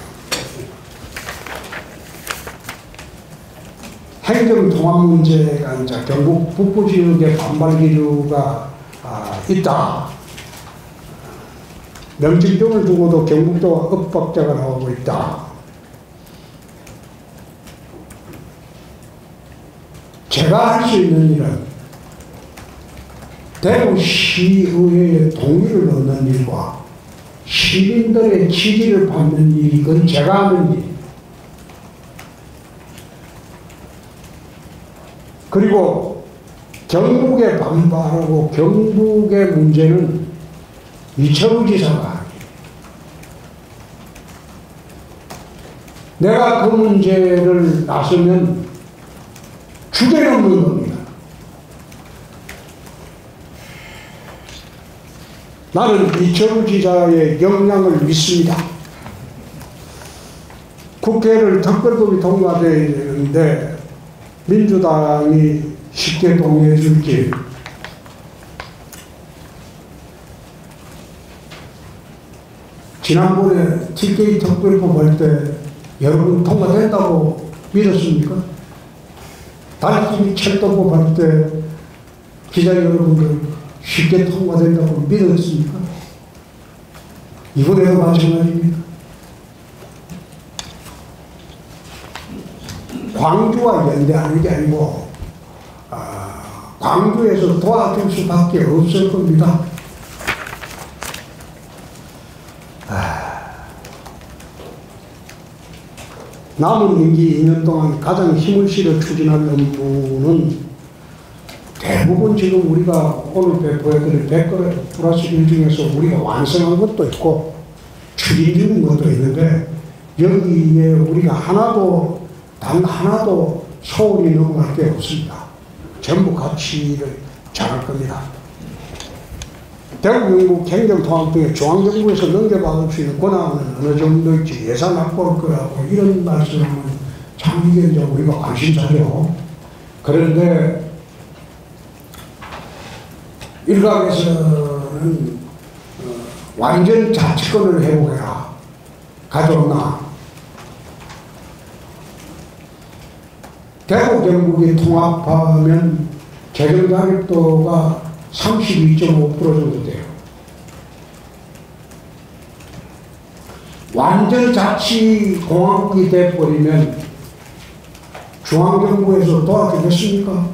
행정통합 문제가 이제 경북 북부 지역의 반발 기류가 있다. 명칭점을 두고도 경북도가 엇박자가 나오고 있다. 제가 할 수 있는 일은 대구시의회의 동의를 얻는 일과 시민들의 지지를 받는 일이 그건 제가 하는 일. 그리고 경북에 반발하고 경북의 문제는 이철우 지사가 하기. 내가 그 문제를 나서면 주저넘는 겁니다. 나는 이철우 지사의 역량을 믿습니다. 국회를 특별법이 통과되어야 되는데 민주당이 쉽게 동의해 줄지 지난번에 TK 특별법 할 때 여러분 통과된다고 믿었습니까? 달기미 철도법 할 때 기자 여러분들 쉽게 통과된다고 믿었습니까? 이번에도 마찬가지입니다. 광주와 연대하는 게 아니고 광주에서 도와줄 수밖에 없을 겁니다. 남은 임기 2년 동안 가장 힘을 실어 추진할 업무는 대부분 지금 우리가 오늘 보여드릴 100+1 중에서 우리가 완성한 것도 있고 추진 중인 것도 있는데 여기에 우리가 단 하나도 소홀히 넘어갈 게 없습니다. 전부 가치를 잘할 겁니다. 대구 경북 행정통합 등에 중앙정부에서 넘겨받을 수 있는 권한은 어느 정도일지 예산 확보할 거라고 이런 말씀은 참 이게 이제 우리가 관심사죠. 그런데 일각에서는 완전 자치권을 회복해라. 가져오나. 대구 경북이 통합하면 재정 자립도가 32.5% 정도 돼요. 완전 자치공화국이 돼버리면 중앙정부에서 도와주겠습니까?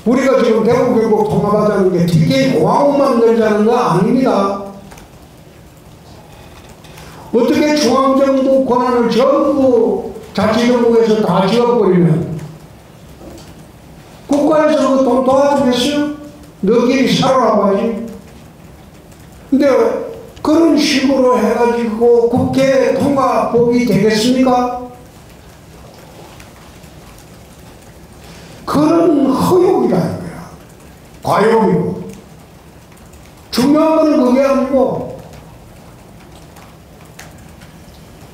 우리가 지금 대구 경북 통합하자는 게 TK 공화국만 늘자는 거 아닙니다. 어떻게 중앙정부 권한을 전부 자치정부에서 다 지어버리면 국가에서 그 돈 도와주겠어요? 너희끼리 살아봐야지. 근데 그런 식으로 해가지고 국회 통과법이 되겠습니까? 그런 허용이다 이거야. 과용이고. 중요한 건 그게 아니고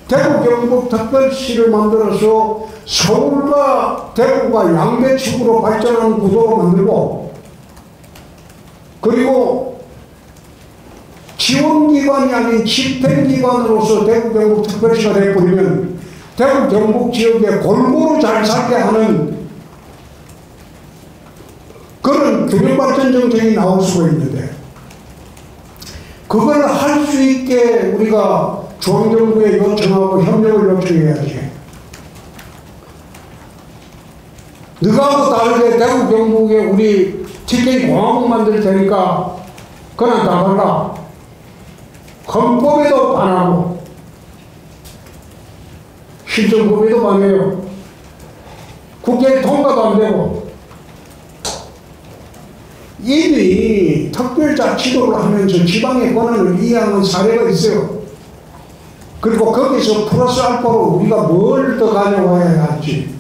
대구 경북 특별시를 만들어서 서울과 대구가 양대축으로 발전하는 구도로 만들고, 그리고 지원기관이 아닌 집행기관으로서 대구 경북 특별시가 되어버리면 대구 경북 지역에 골고루 잘 살게 하는 그런 균형발전 정책이 나올 수가 있는데, 그걸 할 수 있게 우리가 중앙정부에 요청하고 협력을 요청해야지. 너하고 다르게 대구 경북에 우리 TK 공화국 만들 테니까 그냥 다 발라. 헌법에도 반하고 실정법에도 반해요. 국회 통과도 안 되고. 이미 특별자치도를 하면서 지방의 권한을 이해하는 사례가 있어요. 그리고 거기서 플러스 알파로 우리가 뭘 더 가져와야 할지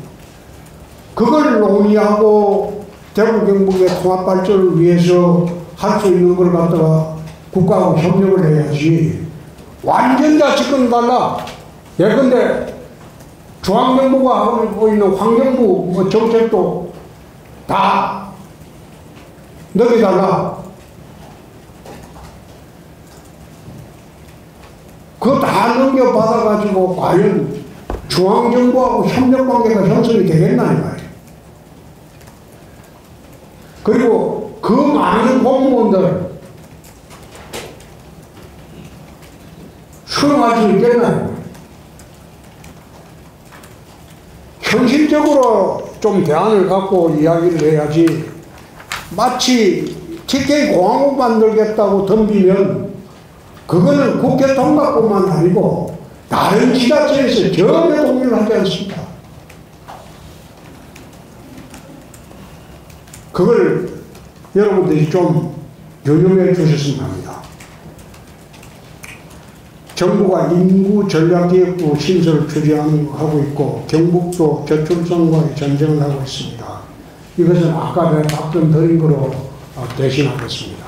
그걸 논의하고 대구 경북의 통합 발전을 위해서 할 수 있는 걸 갖다가 국가하고 협력을 해야지. 완전 자치권 달라. 예컨대 중앙정부가 하고 있는 환경부 정책도 다 넘겨달라. 그거 다 넘겨받아가지고 과연 중앙정부하고 협력관계가 형성이 되겠나 이 말이에요. 그리고 그 많은 공무원들 수용할 수 있겠나요? 현실적으로 좀 대안을 갖고 이야기를 해야지, 마치 TK 공화국 만들겠다고 덤비면 그거는 국회 통과뿐만 아니고 다른 지자체에서 전혀 동의를 하지 않습니다. 그걸 여러분들이 좀 유념해 주셨으면 합니다. 정부가 인구전략기획부 신설을 추진하고 있고 경북도 저출산과의 전쟁을 하고 있습니다. 이것은 아까 내가 답변 드린 거로 대신하겠습니다.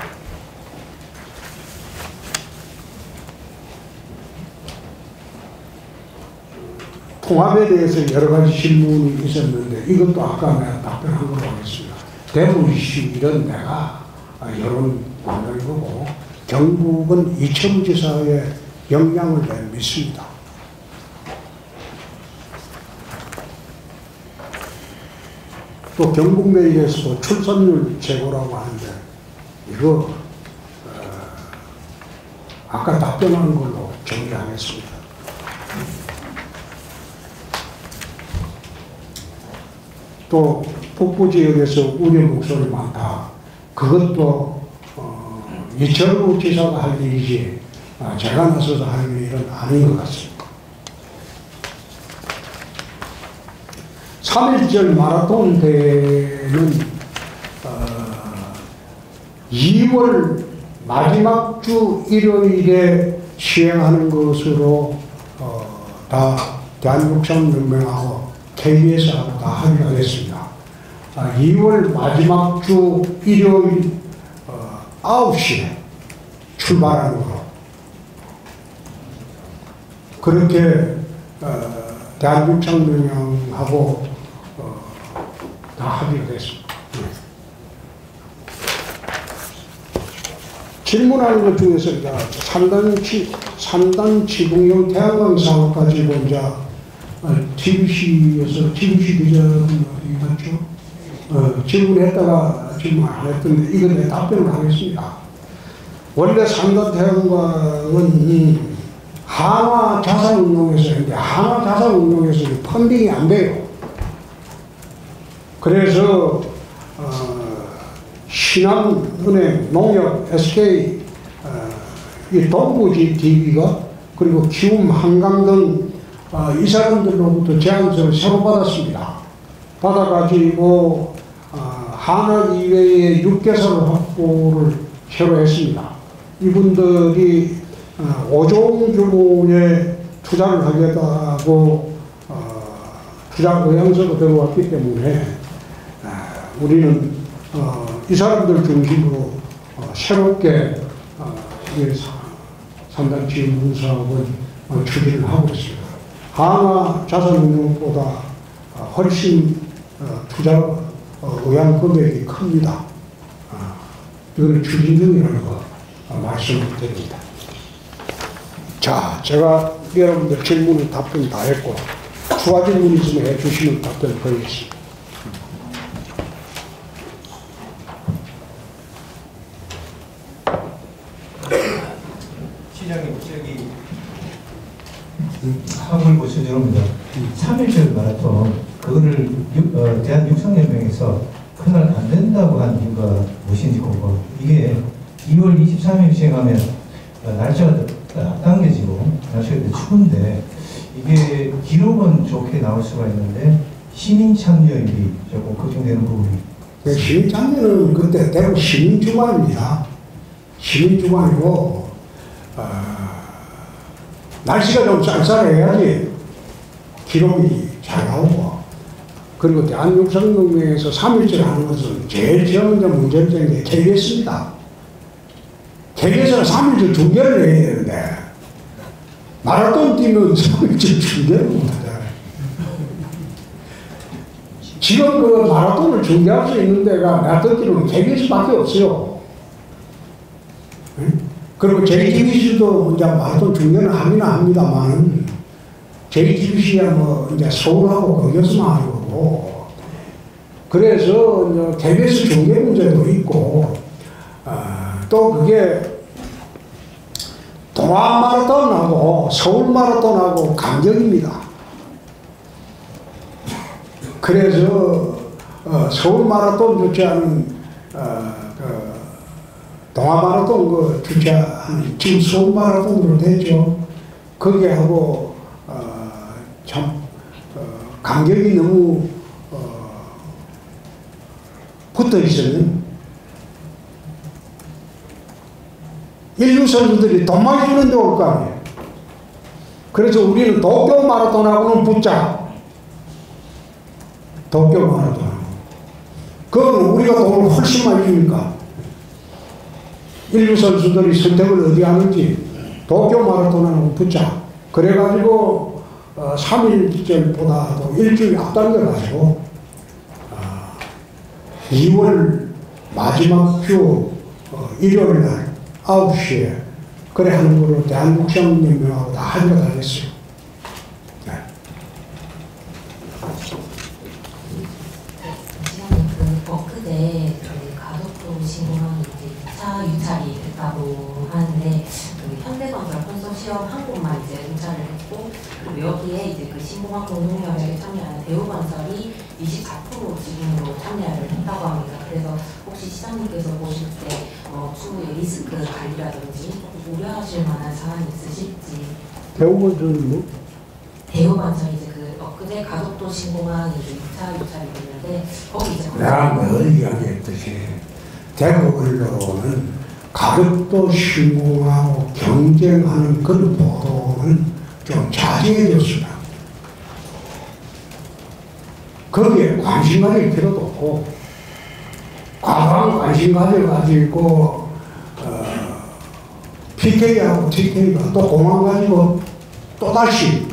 통합에 대해서 여러 가지 질문이 있었는데 이것도 아까 내가 답변한 걸로 하겠습니다. 대구시는 내가 여론 만들 거고 경북은 이철우 지사의 역량을 내가 믿습니다. 또 경북내에서도 출산율 최고라고 하는데 이거 아까 답변한 걸로 정리하겠습니다. 또 북부 지역에서 우려 목소리 많다. 그것도 이철우 지사가 할 일이지 제가 나서서 할 일은 아닌 것 같습니다. 3.1절 마라톤 대회는 2월 마지막 주 일요일에 시행하는 것으로 다 대한육상연맹하고 KBS하고 다 합의가 됐습니다. 2월 마지막 주 일요일 9시에 출발하는 거. 그렇게 대한육상연맹하고 다 합의가 됐습니다. 질문하는 것 중에서 이제 산단 지붕형 태양광 사업 가지고 이제 TBC에서 TBC 기자분이 맞죠? 질문했다가 질문 안 했던데 이거 내 답변을 하겠습니다. 원래 산단 태양광은 한화 자산운용에서 했는데 한화 자산운용에서 펀딩이 안 돼요. 그래서 신한은행, 농협, SK, 이 동부지 DB가 그리고 기움, 한강 등 이 사람들로부터 제안서를 새로 받았습니다. 받아가지고 한화 이외에 6개설 확보를 새로 했습니다. 이분들이 5조 규모의 투자를 하겠다고 투자 의향서가 들어왔기 때문에 우리는 이 사람들 중심으로 새롭게 산단지원 사업을 추진을 하고 있습니다. 한화 자산운용보다 훨씬 투자 의향 금액이 큽니다. 이거는 추진 중이라는 거 말씀을 드립니다. 자, 제가 여러분들 질문을 답변 다 했고 추가 질문 있으면 해주시면 답변 드리겠습니다. 시장님, 저기 화물 보시죠. 3.1절 마라톤 그거를 대한육상연맹에서 그날 안 된다고 한 이유가 무엇인지 궁금. 이게 2월 23일 시행하면 날짜가 앞당겨지고 날씨가 추운데 이게 기록은 좋게 나올 수가 있는데 시민 참여율이 조금 걱정되는 부분이. 시민 참여는 그때 대구 시민주간입니다. 시민주간이고 날씨가 좀 쌀쌀해야지 기록이 잘 나오고, 그리고 대한육상연맹에서 3.1절 하는 것은 제일 먼저 문제를 되는 게 KBS입니다. KBS는 3.1절 중계를 해야 되는데 마라톤 뛰면 3.1절 중계를 못하잖아요. 지금 그 마라톤을 중계할 수 있는 데가 내가 듣기로는 KBS밖에 없어요. 그리고 JTBC도 이제 마라톤 중계는 하긴 합니다만, JTBC야 뭐 이제 서울하고 거기서만 하는 거고, 그래서 이제 KBS 중계 문제도 있고, 또 그게 동안 마라톤하고 서울 마라톤하고 간격입니다. 그래서 서울 마라톤 주최하는 동아 마라톤 그 주최하는 지금 서울 마라톤으로 됐죠. 거기하고 참 간격이 너무 붙어 있어요. 인류 선수들이 돈 많이 주는데 올 거 아니에요. 그래서 우리는 도쿄 마라톤하고는 붙자. 도쿄 마라톤. 그건 우리가 돈을 훨씬 많이 주니까. 인류 선수들이 선택을 어디 하는지 도쿄 마라톤하고 붙자. 그래가지고 3.1절보다도 일주일 앞당겨가지고 2월 마지막 주 일요일 날 9시에 그래 하는 걸로 대한육상연맹하고 다 합의가 다 됐어요. 네. 그 엊그제 가덕도 신공항이 이제 2차 유찰이 됐다고 하는데 그 현대건설 컨소시엄 한 곳만 이제 유찰을 했고, 그리고 여기에 이제 그 신공항 공동협약에 참여하는 대우건설이 24% 지분으로 참여를 했다고 합니다. 그래서 혹시 시장님께서 보실 때 추후에 리스크 관리라든지 우려하실 만한 사안이 있으실지. 대우건설은 뭐? 대우건설이 이제 그 엊그제 가덕도 신공항이 이제 2차 유찰이 됐는데 거기 이제 내가 늘 이야기했듯이 대구 언론은 가덕도 신공항하고 경쟁하는 그런 보도는 좀 자제해줬습니다. 거기에 관심 가질 필요도 없고, 과도한 관심 가져가지고 PK하고 TK가 또 공항 가지고 또다시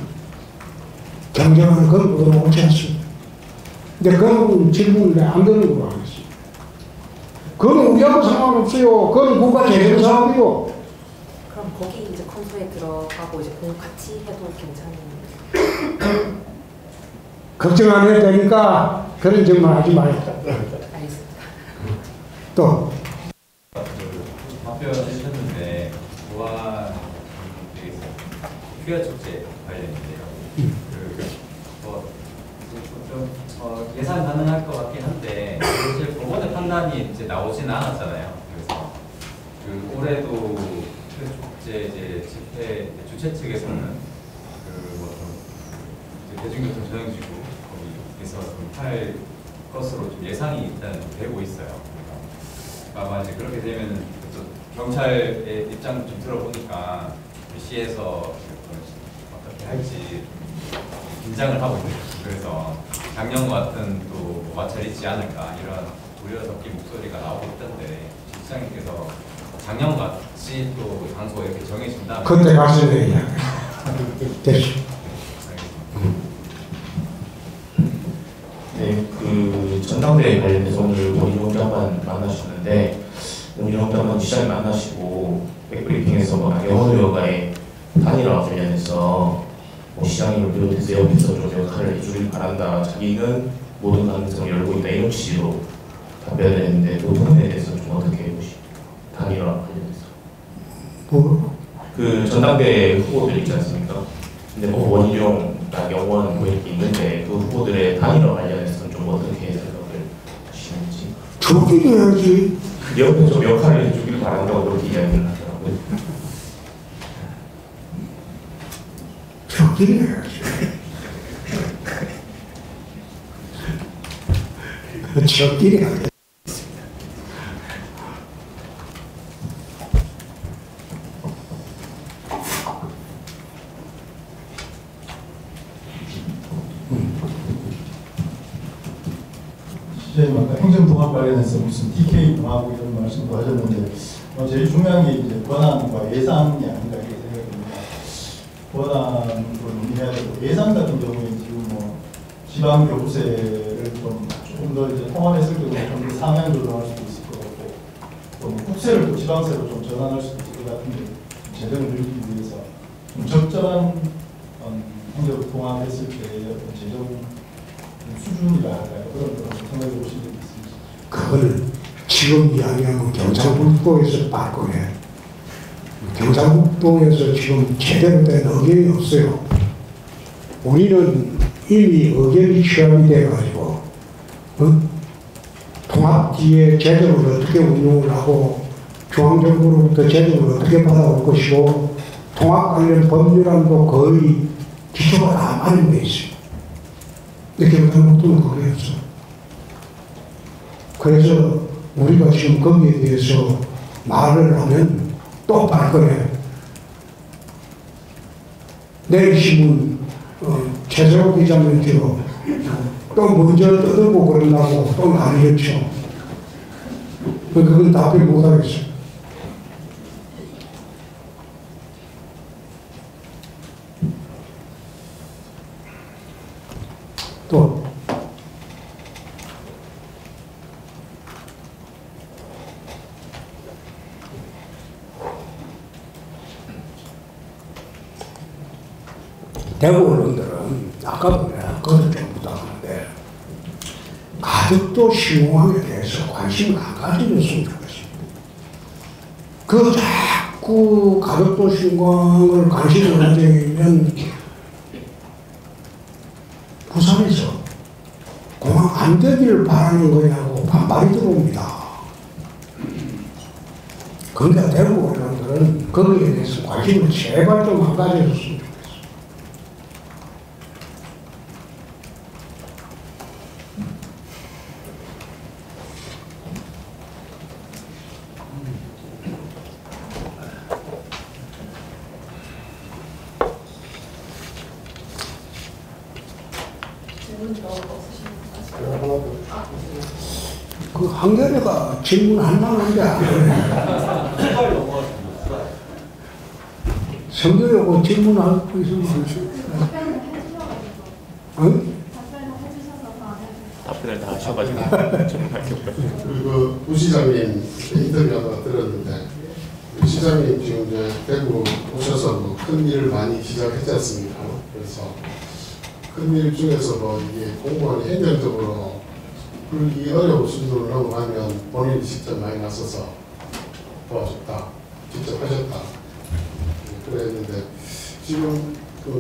경쟁하는 그런 보도는 옳지 않습니다. 근데 그런 질문을 안 듣는 걸로 하겠습니다. 그건 우리하고 상관없어요. 그건 국가 재정 사업이고. 그럼 거기 이제 컨소에 들어가고 이제 공부 같이 해도 괜찮은. 걱정 안 해도 되니까 그런 질문 하지 말자. 알겠습니다. 또 발표해 주셨는데 보안 휴가 축제 관련인데요. 예상 가능할 것 같긴 한데 사실 법원의 판단이 이제 나오진 않았잖아요. 그래서 올해도 휴가 축제 이제 집회 주최 측에서는 대중교통 전용지구 거기에서 할 것으로 좀 예상이 일단 되고 있어요. 아마 이제 그렇게 되면 경찰의 입장을 좀 들어보니까 시에서 어떻게 할지 긴장을 하고 있어요. 그래서 작년과 같은 또 마찰이 있지 않을까 이런 우려 섞인 목소리가 나오고 있던데 시장님께서 작년 같이 또 장소에 이렇게 정해진다면 그때 가서 얘기해. 됐어. 네, 그 전당대회 관련해서 오늘 원희룡 장관 만나셨는데 원희룡 장관 시장님 만나시고 백브리핑에서 나경원 의원과의 단일화 관련해서 시장님을 비롯해서 옆에서 좀 역할을 해주길 바란다. 자기는 모든 가능성을 열고 있다. 이런 취지로 답변을 했는데 그 부분에 대해서 좀 어떻게 보시죠? 단일화 관련해서. 뭐? 그 전당대회 후보들 있지 않습니까? 근데 뭐 원희룡, 나경원 뭐 이렇게 있는데 그 후보들의 단일화 관련해서는 좀 어떻게 생각을 하시는지. 저기 해야지. 옆에 좀 역할을 해주길 바란다고 그렇게 이야기를 하더라고요. 저기 해야지. 저끼리 해야지. 시장님 아까 행정통합 관련해서 무슨 TK 공하고 이런 말씀도 하셨는데 제일 중요한 게 이제 권한과 예산이 아닌가 이렇게 생각이 듭니다. 권한을 논의해야 되고 예산 같은 경우에 지금 뭐 지방 교부세를 조금 더 이제 통합했을 경우에 좀 더 상향 조정할 수도 있을 것 같고 또 국세를 또 지방세로 좀 전환할 수도 있을 것 같은데 재정을 늘리기 위해서 좀 적절한 행정 통합했을 때의 어떤 재정 수준이라 할까요? 그런 생각해 보신 적이 있습니다. 그걸 지금 이야기하면 경상북도에서 바꿔야 경상북도에서 지금 제대로 된 의견이 없어요. 우리는 이미 의견이 취합이 돼가지고 통합 뒤에 제도를 어떻게 운용을 하고 중앙정부로부터 제도를 어떻게 받아올 것이고 통합 관련 법률안도 거의 기초가 다 마련돼 있어요. 근데 경상북도는 그게 없어. 그래서 우리가 지금 거기에 대해서 말을 하면 또 발끈해. 내일 신문 최세호 기자님께로 또 먼저 떠들고 그런다고 또 난리였죠. 그건 답변 못하겠어. 또 대구 언론들은 아까도 내가 그것도 좀 부탁하는데 가덕도 신공항에 대해서 관심을 안 가져줬으면 좋겠습니다. 그 자꾸 가덕도 신공항을 관심을 가지면 부산에서 공항 안 되기를 바라는 거냐고 반발이 들어옵니다. 그러니까 대구 언론들은 거기에 대해서 관심을 제발 좀 안 가져줬으면 좋겠어요. 그 한겨레가 질문할 만한데 안 해. 성교하고 질문할 거 있으면 답변을 다 하셔가지고 질문할 게 없어요. 그 부시장님 인터뷰하다가 들었는데 시장님 지금 이제 대구 오셔서 뭐 큰 일을 많이 시작했지 않습니까? 그래서 큰 일 중에서 뭐 이게 공무원이 행정적으로 이 어려운 수준으로 넘어가면 본인이 직접 많이 나서서 도와줬다, 직접 하셨다 그랬는데 지금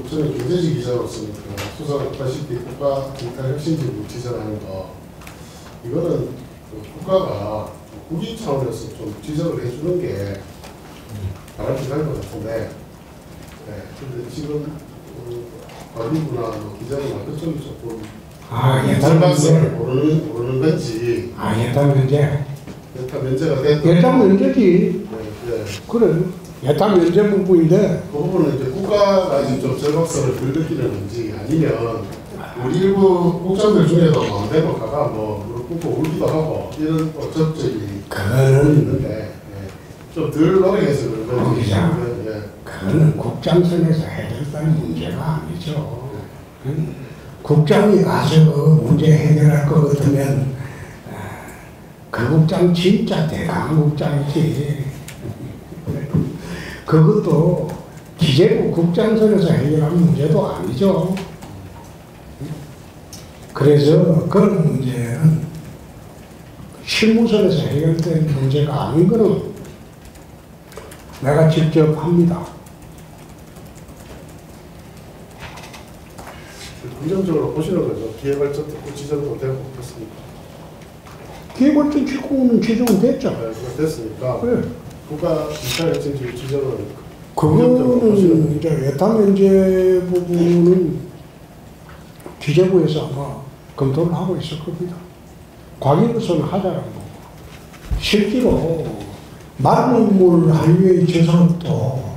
저는 경제지 기자로서 수상하다시피 국가 디지털혁신지구 지정하는 거 이거는 국가가 국익 차원에서 좀 지적을 해주는 게 바람직한 것 같은데, 네, 근데 지금 관리부나 뭐 기자나 그쪽이 조금 절반성을 모르는 건지. 예타 면제. 예타 면제가 됐다. 예타 면제지. 네. 그래. 예타 면제 부분인데. 그 부분은 이제 국가가 이제 좀 절박성을 덜 느끼는 건지 아니면 우리 일부 국장들 중에도 마음대로 가가 뭐 무릎 꿇고 울기도 하고 이런 또 적적이 있는데 좀 덜 노력해서 그런 건지. 그거는 국장선에서 해결될 문제가 아니죠. 국장이 가서 문제 해결할 것 같으면 그 국장 진짜 대단한 국장이지. 그것도 기재부 국장선에서 해결할 문제도 아니죠. 그래서 그런 문제는 실무선에서 해결된 문제가 아닌 거는 내가 직접 합니다. 긍정적으로 보시는 거죠. 기회발전 특구 지정도 되고 그렇습니까? 기회발전 특구는 지정은 됐죠. 네, 됐으니까. 그래. 국가 디지털혁신지구 지정은 그거는 이제 예타 면제 부분은 기재부에서 아마 검토를 하고 있을 겁니다. 과기로서는 하자라는 거고. 실제로 마름물 하이웨이 재산도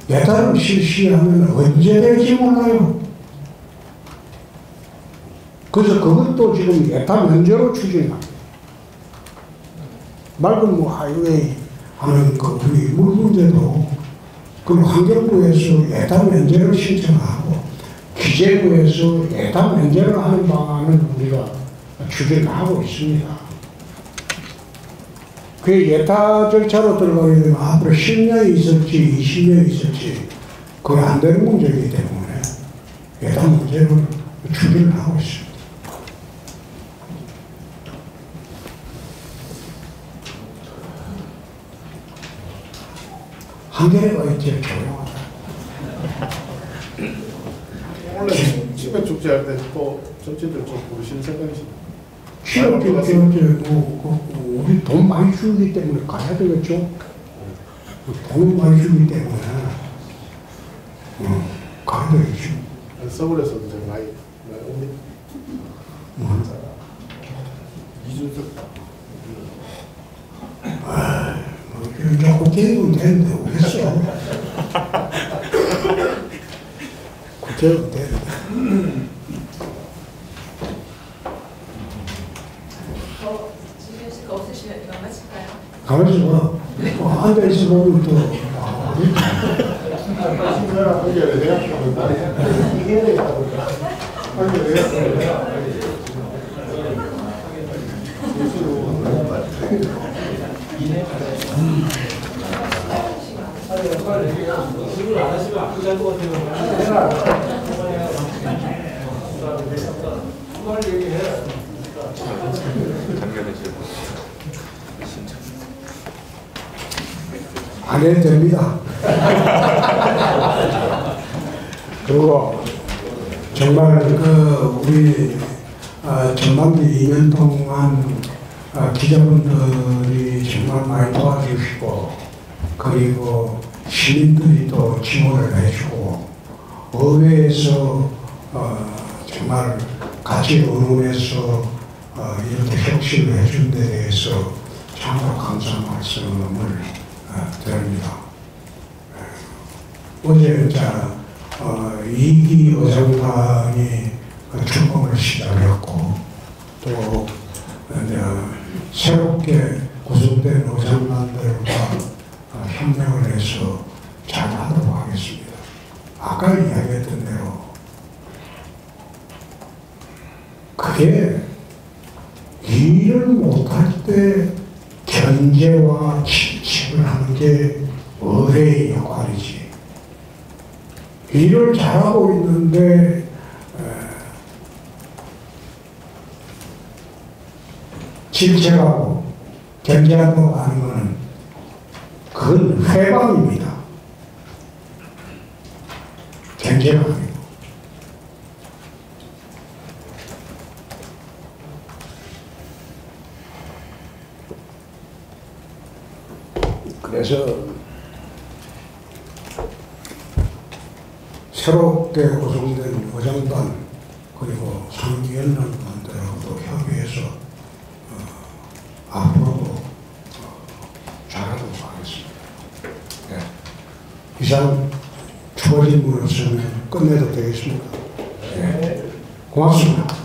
예타를 실시하면 언제 될지 몰라요. 그래서 그것도 지금 예타 면제로 추진합니다. 맑은 하이웨이 하는 그 우리 물 문제도 그 환경부에서 예타 면제를 신청하고 기재부에서 예타 면제를 하는 방안을 우리가 추진하고 있습니다. 그 예타 절차로 들어가게 되면 앞으로 10년이 있을지 20년이 있을지 그게 안 되는 문제이기 때문에 예타 문제를 추진을 하고 있습니다. 한겨레가 이제 조용하다. 원래 치매 축제 할 때 또 정치들 좀 부르시는 생각이십니까? 취업 축제 우리 돈 많이 주기 때문에 가야 되겠죠. 돈 많이 주기 때문에 가야 되겠죠. 서울에서 이제 많이 옵니다. 이준석. 자꾸 계획은 되는데 오겠어. 구체적으로 되는데. 지금 시간 없으시면 이거 마실까요? 가만히 있어. 앉아있어 보면 또. 한겨레 대학교는 이게 되겠다고. 한겨레 대학교는 질문 안 하시면 아프지 않을 것 같아요. 안 해도 됩니다. 그리고 정말 우리 전반기 2년 동안 기자분들이 정말 많이 도와주시고 그리고 시민들이 또 지원을 해주고 의회에서 정말 같이 의논해서 이렇게 혁신을 해준 데 대해서 참으로 감사 말씀을 드립니다. 어제 이기 의장단이 출범을 시작했고 또 새롭게 구성된 의장단들과 협력을 해서 잘 하도록 하겠습니다. 아까 이야기했던 대로 그게 일을 못할 때 견제와 침착을 하는 게 의뢰의 역할이지. 일을 잘하고 있는데 침착하고 견제하고 하는 것은 그건 회방입니다. 견제가 아니고. 그래서 새롭게 구성된 의장단 그리고 상기연단들하고도 협의해서 앞으로도 잘하도록 하겠습니다. 네. 이상 주어진 문을 쓰면 끝내도 되겠습니다. 네. 고맙습니다.